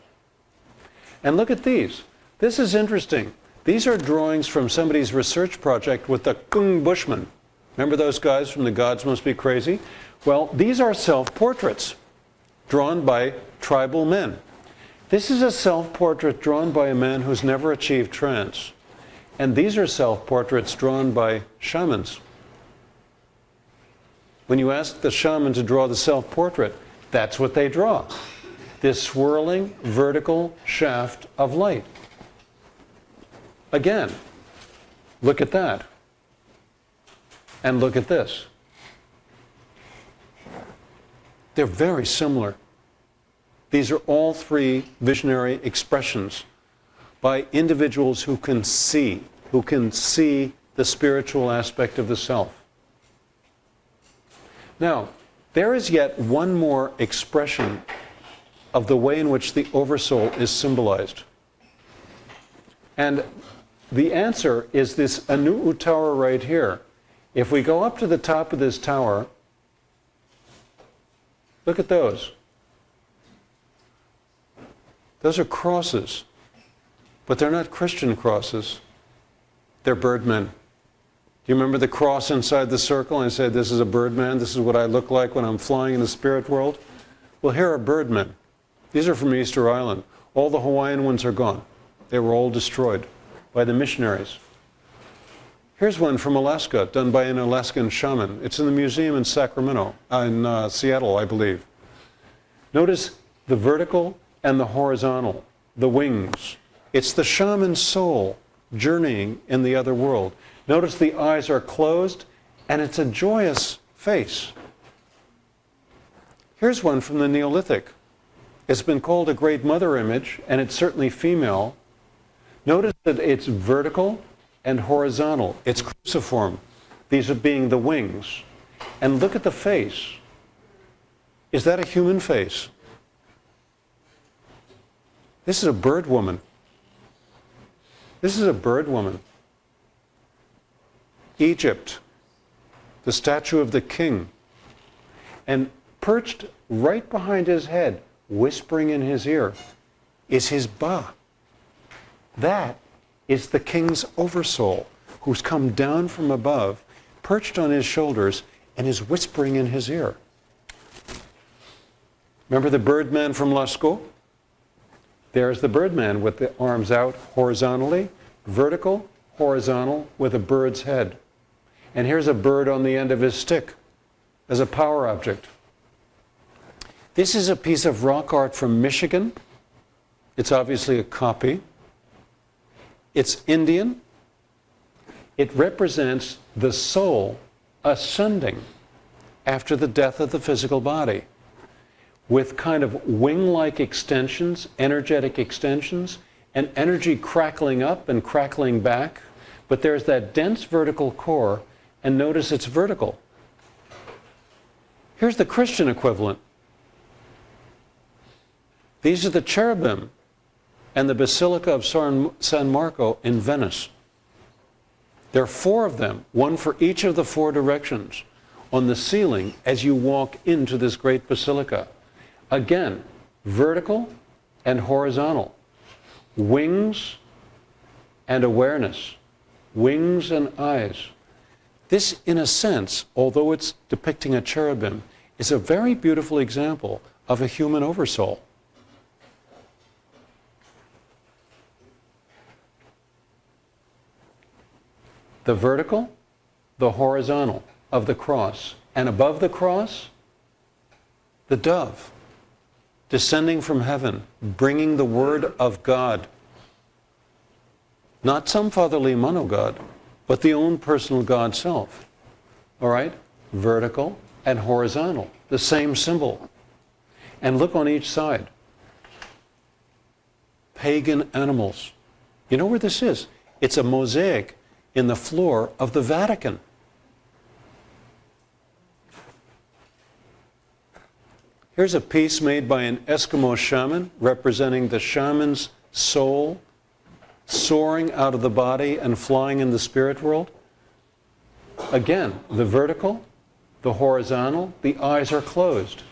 And look at these. This is interesting. These are drawings from somebody's research project with the Kung Bushmen. Remember those guys from The Gods Must Be Crazy? Well, these are self-portraits drawn by tribal men. This is a self-portrait drawn by a man who's never achieved trance. And these are self-portraits drawn by shamans. When you ask the shaman to draw the self-portrait, that's what they draw. This swirling vertical shaft of light. Again, look at that. And look at this. They're very similar. These are all three visionary expressions by individuals who can see the spiritual aspect of the self. Now, there is yet one more expression of the way in which the oversoul is symbolized. And the answer is this Anu'u tower right here. If we go up to the top of this tower, look at those. Those are crosses, but they're not Christian crosses. They're birdmen. Do you remember the cross inside the circle? I said, this is a birdman. This is what I look like when I'm flying in the spirit world. Well, here are birdmen. These are from Easter Island. All the Hawaiian ones are gone. They were all destroyed by the missionaries. Here's one from Alaska, done by an Alaskan shaman. It's in the museum in Sacramento, in Seattle, I believe. Notice the vertical and the horizontal, the wings. It's the shaman's soul journeying in the other world. Notice the eyes are closed, and it's a joyous face. Here's one from the Neolithic. It's been called a great mother image, and it's certainly female. Notice that it's vertical and horizontal. It's cruciform. These are being the wings. And look at the face. Is that a human face? This is a bird woman. This is a bird woman. Egypt, the statue of the king. And perched right behind his head, whispering in his ear, is his ba. That is the king's oversoul, who's come down from above, perched on his shoulders, and is whispering in his ear. Remember the birdman from Lascaux? There's the birdman with the arms out horizontally, vertical, horizontal, with a bird's head. And here's a bird on the end of his stick as a power object. This is a piece of rock art from Michigan. It's obviously a copy. It's Indian. It represents the soul ascending after the death of the physical body. with kind of wing-like extensions, energetic extensions, and energy crackling up and crackling back. But there's that dense vertical core, and notice it's vertical. Here's the Christian equivalent. These are the cherubim and the Basilica of San Marco in Venice. There are 4 of them, one for each of the 4 directions, on the ceiling as you walk into this great basilica. Again, vertical and horizontal. Wings and awareness. Wings and eyes. This, in a sense, although it's depicting a cherubim, is a very beautiful example of a human oversoul. The vertical, the horizontal of the cross, and above the cross, the dove, descending from heaven, bringing the word of God. Not some fatherly monogod, but the own personal God self. All right? Vertical and horizontal, the same symbol. And look on each side. Pagan animals. You know where this is? It's a mosaic in the floor of the Vatican. Here's a piece made by an Eskimo shaman representing the shaman's soul soaring out of the body and flying in the spirit world. Again, the vertical, the horizontal, the eyes are closed.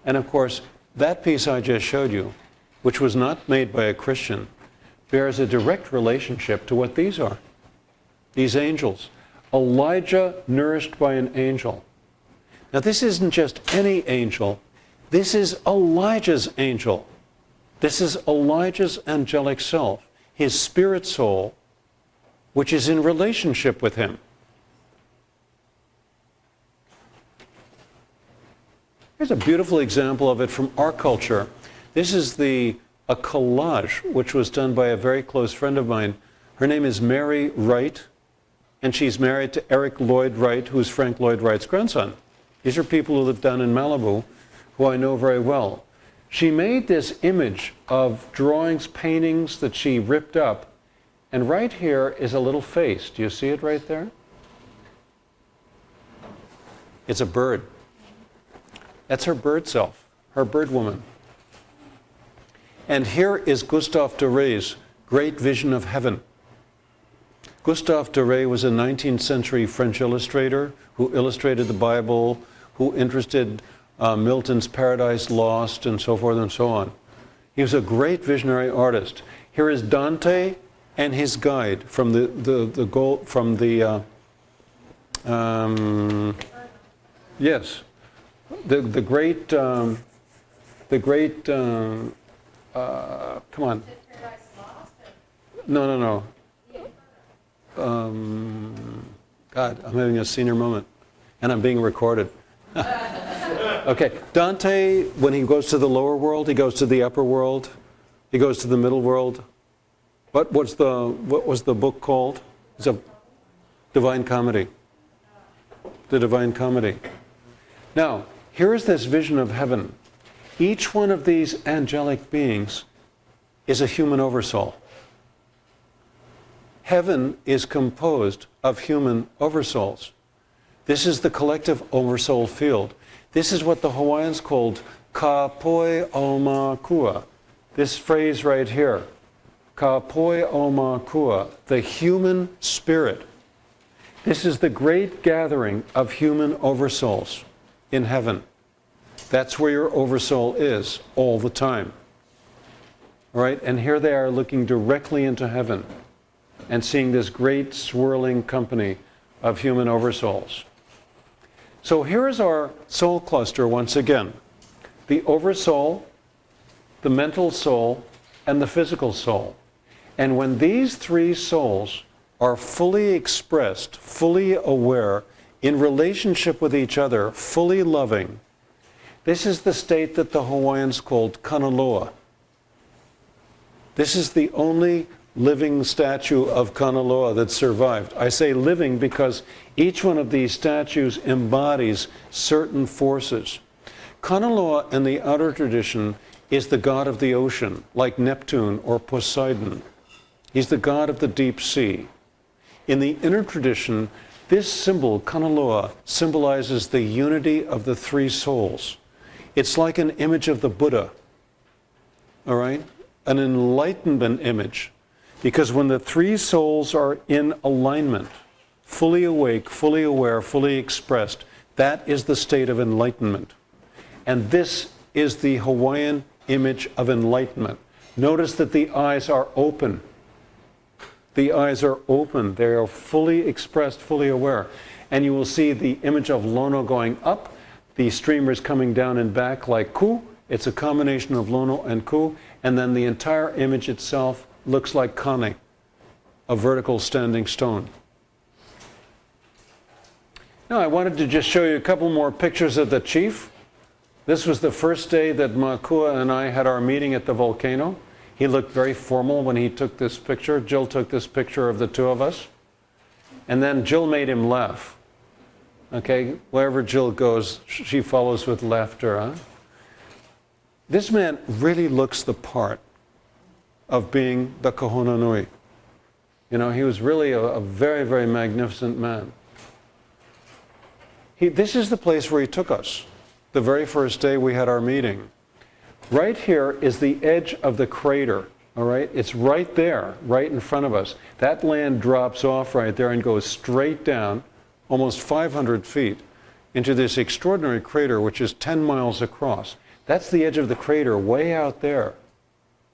And of course, that piece I just showed you, which was not made by a Christian, bears a direct relationship to what these are. These angels. Elijah nourished by an angel. Now this isn't just any angel. This is Elijah's angel. This is Elijah's angelic self, his spirit soul, which is in relationship with him. Here's a beautiful example of it from our culture. This is a collage which was done by a very close friend of mine. Her name is Mary Wright, and she's married to Eric Lloyd Wright, who's Frank Lloyd Wright's grandson. These are people who live down in Malibu, who I know very well. She made this image of drawings, paintings that she ripped up, and right here is a little face. Do you see it right there? It's a bird. That's her bird self, her bird woman. And here is Gustave Doré's great vision of heaven. Gustave Doré was a 19th century French illustrator who illustrated the Bible, who interested Milton's Paradise Lost, and so forth and so on. He was a great visionary artist. Here is Dante and his guide from the great come on. No. God, I'm having a senior moment, and I'm being recorded. Okay, Dante, when he goes to the lower world, he goes to the upper world, he goes to the middle world. What was the book called? It's a Divine Comedy. The Divine Comedy. Now, here is this vision of heaven. Each one of these angelic beings is a human oversoul. Heaven is composed of human oversouls. This is the collective oversoul field. This is what the Hawaiians called Kīlauea Makua. This phrase right here, Kīlauea Makua, the human spirit. This is the great gathering of human oversouls in heaven. That's where your oversoul is all the time. All right? And here they are looking directly into heaven and seeing this great swirling company of human oversouls. So here is our soul cluster once again. The oversoul, the mental soul, and the physical soul. And when these three souls are fully expressed, fully aware, in relationship with each other, fully loving, this is the state that the Hawaiians called Kanaloa. This is the only living statue of Kanaloa that survived. I say living because each one of these statues embodies certain forces. Kanaloa in the outer tradition is the god of the ocean, like Neptune or Poseidon. He's the god of the deep sea. In the inner tradition, this symbol, Kanaloa, symbolizes the unity of the three souls. It's like an image of the Buddha, all right? An enlightenment image. Because when the three souls are in alignment, fully awake, fully aware, fully expressed, that is the state of enlightenment. And this is the Hawaiian image of enlightenment. Notice that the eyes are open. The eyes are open. They are fully expressed, fully aware. And you will see the image of Lono going up, the streamers coming down and back like Ku. It's a combination of Lono and Ku. And then the entire image itself looks like Kane, a vertical standing stone. Now I wanted to just show you a couple more pictures of the chief. This was the first day that Makua and I had our meeting at the volcano. He looked very formal when he took this picture. Jill took this picture of the two of us. And then Jill made him laugh. Okay, wherever Jill goes, she follows with laughter. Huh? This man really looks the part of being the kahuna nui. You know, he was really a very, very magnificent man. This is the place where he took us. The very first day we had our meeting. Right here is the edge of the crater, all right? It's right there, right in front of us. That land drops off right there and goes straight down, almost 500 feet, into this extraordinary crater, which is 10 miles across. That's the edge of the crater way out there,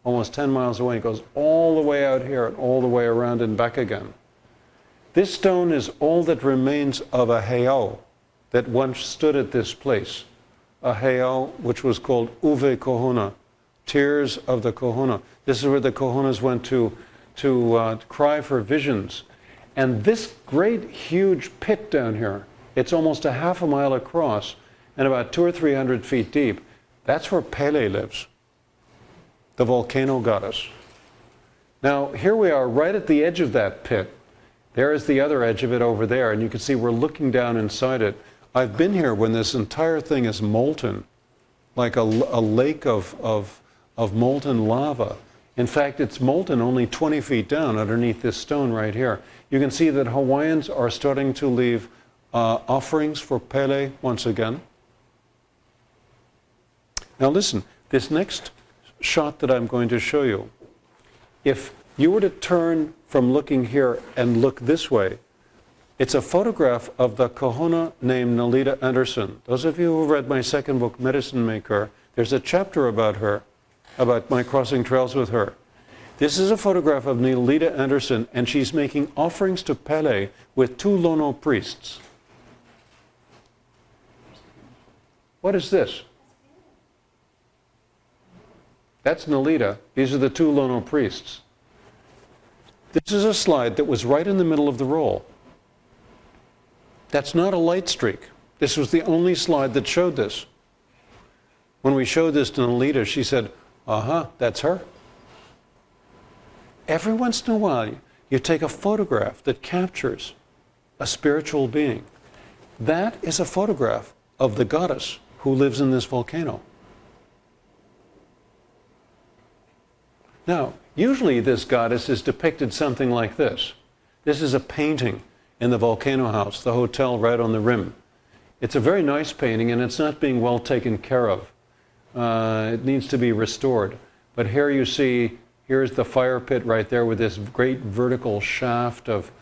almost 10 miles away. It goes all the way out here and all the way around and back again. This stone is all that remains of a heiau that once stood at this place. A heiau which was called Uwe Kahuna, Tears of the Kahuna. This is where the kahunas went to cry for visions. And this great huge pit down here, it's almost a half a mile across and about 200 or 300 feet deep. That's where Pele lives, the volcano goddess. Now here we are right at the edge of that pit. There is the other edge of it over there, and you can see we're looking down inside it. I've been here when this entire thing is molten, like a lake of molten lava. In fact, it's molten only 20 feet down underneath this stone right here. You can see that Hawaiians are starting to leave offerings for Pele once again. Now listen, this next shot that I'm going to show you, if you were to turn from looking here and look this way, it's a photograph of the kahuna named Nelita Anderson. Those of you who read my second book, Medicine Maker, there's a chapter about her, about my crossing trails with her. This is a photograph of Nelita Anderson, and she's making offerings to Pele with 2 Lono priests. What is this? That's Nelita. These are the 2 Lono priests. This is a slide that was right in the middle of the roll. That's not a light streak. This was the only slide that showed this. When we showed this to Nelita, she said, that's her. Every once in a while, you take a photograph that captures a spiritual being. That is a photograph of the goddess who lives in this volcano. Now, usually this goddess is depicted something like this. This is a painting in the volcano house, the hotel right on the rim. It's a very nice painting, and it's not being well taken care of. It needs to be restored. But here you see, here's the fire pit right there with this great vertical shaft of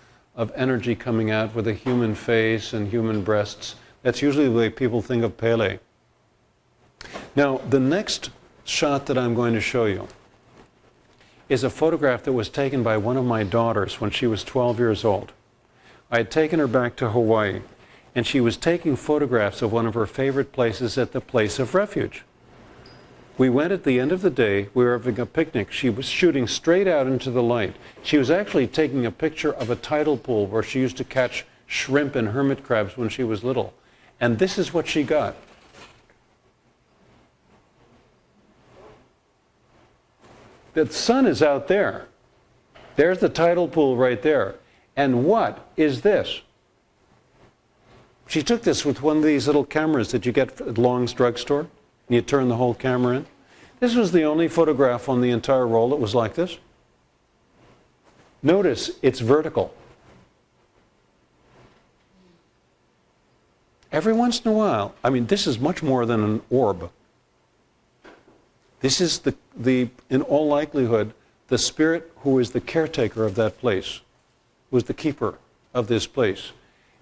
energy coming out with a human face and human breasts. That's usually the way people think of Pele. Now, the next shot that I'm going to show you is a photograph that was taken by one of my daughters when she was 12 years old. I had taken her back to Hawaii, and she was taking photographs of one of her favorite places at the place of refuge. We went at the end of the day, we were having a picnic. She was shooting straight out into the light. She was actually taking a picture of a tidal pool where she used to catch shrimp and hermit crabs when she was little. And this is what she got. The sun is out there. There's the tidal pool right there. And what is this? She took this with one of these little cameras that you get at Long's drugstore. and you turn the whole camera in. This was the only photograph on the entire roll that was like this. Notice it's vertical. Every once in a while, I mean, this is much more than an orb. This is in all likelihood, the spirit who is the caretaker of that place, who is the keeper of this place.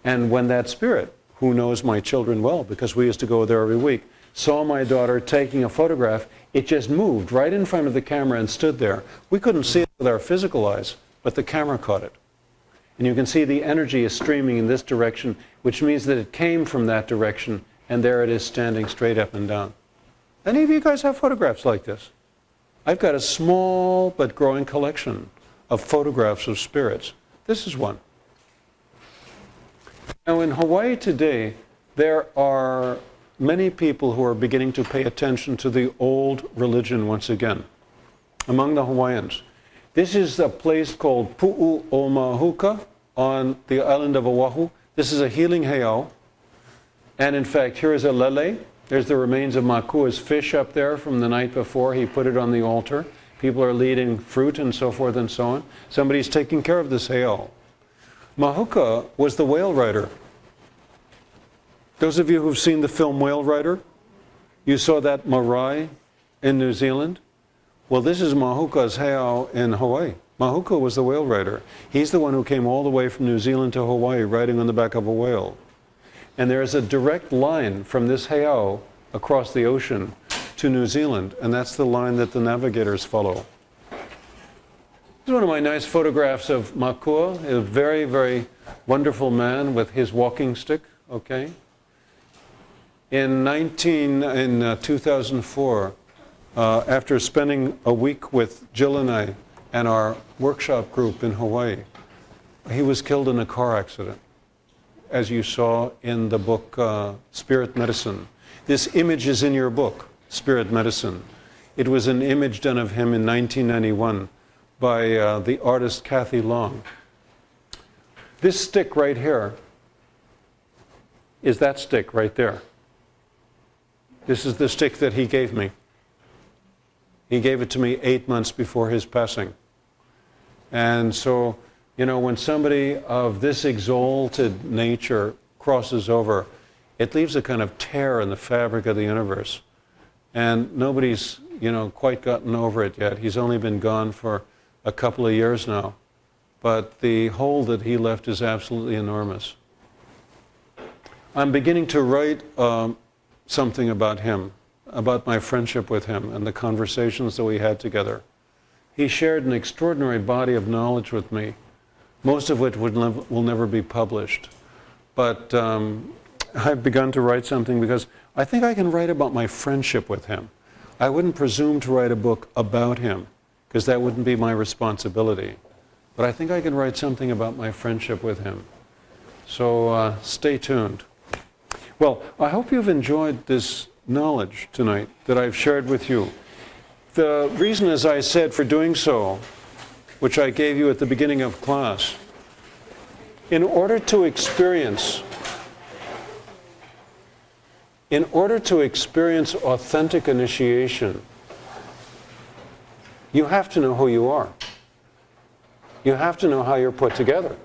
And when that spirit, who knows my children well, because we used to go there every week, saw my daughter taking a photograph, it just moved right in front of the camera and stood there. We couldn't see it with our physical eyes, but the camera caught it. And you can see the energy is streaming in this direction, which means that it came from that direction, and there it is standing straight up and down. Any of you guys have photographs like this? I've got a small but growing collection of photographs of spirits. This is one. Now in Hawaii today, there are many people who are beginning to pay attention to the old religion once again, among the Hawaiians. This is a place called Pu'u'omahuka on the island of Oahu. This is a healing heiau. And in fact, here is a lele. There's the remains of Makua's fish up there from the night before. He put it on the altar. People are leading fruit and so forth and so on. Somebody's taking care of this heiau. Mahuka was the whale rider. Those of you who've seen the film Whale Rider, you saw that marae in New Zealand. Well, this is Mahuka's heiau in Hawaii. Mahuka was the whale rider. He's the one who came all the way from New Zealand to Hawaii riding on the back of a whale. And there is a direct line from this heiau across the ocean to New Zealand, and that's the line that the navigators follow. This is one of my nice photographs of Makua, a very, very wonderful man with his walking stick, okay? In 2004, after spending a week with Jill and I and our workshop group in Hawaii, he was killed in a car accident, as you saw in the book Spirit Medicine. This image is in your book, Spirit Medicine. It was an image done of him in 1991 by the artist Kathy Long. This stick right here is that stick right there. This is the stick that he gave me. He gave it to me 8 months before his passing. And so, you know, when somebody of this exalted nature crosses over, it leaves a kind of tear in the fabric of the universe. And nobody's, you know, quite gotten over it yet. He's only been gone for a couple of years now. But the hole that he left is absolutely enormous. I'm beginning to write something about him, about my friendship with him and the conversations that we had together. He shared an extraordinary body of knowledge with me, most of which will never be published. But I've begun to write something because I think I can write about my friendship with him. I wouldn't presume to write a book about him, because that wouldn't be my responsibility. But I think I can write something about my friendship with him. So stay tuned. Well, I hope you've enjoyed this knowledge tonight that I've shared with you. The reason, as I said, for doing so, which I gave you at the beginning of class, in order to experience authentic initiation, you have to know who you are. You have to know how you're put together.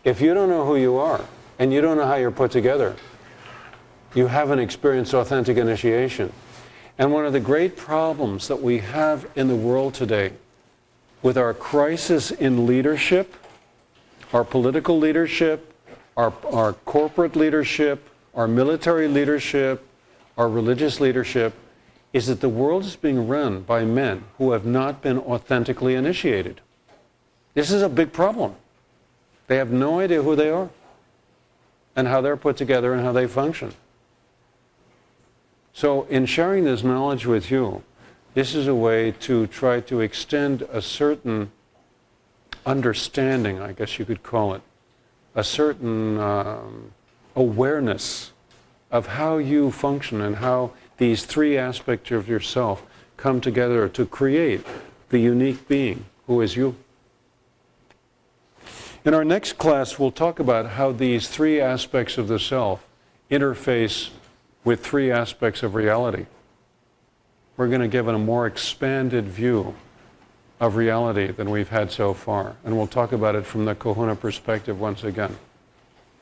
If you don't know who you are, and you don't know how you're put together, you haven't experienced authentic initiation. And one of the great problems that we have in the world today, with our crisis in leadership, our political leadership, our corporate leadership, our military leadership, our religious leadership, is that the world is being run by men who have not been authentically initiated. This is a big problem. They have no idea who they are and how they're put together and how they function. So in sharing this knowledge with you, this is a way to try to extend a certain understanding, I guess you could call it, a certain awareness of how you function and how these three aspects of yourself come together to create the unique being who is you. In our next class, we'll talk about how these three aspects of the self interface with three aspects of reality. We're going to give it a more expanded view of reality than we've had so far. And we'll talk about it from the kahuna perspective once again.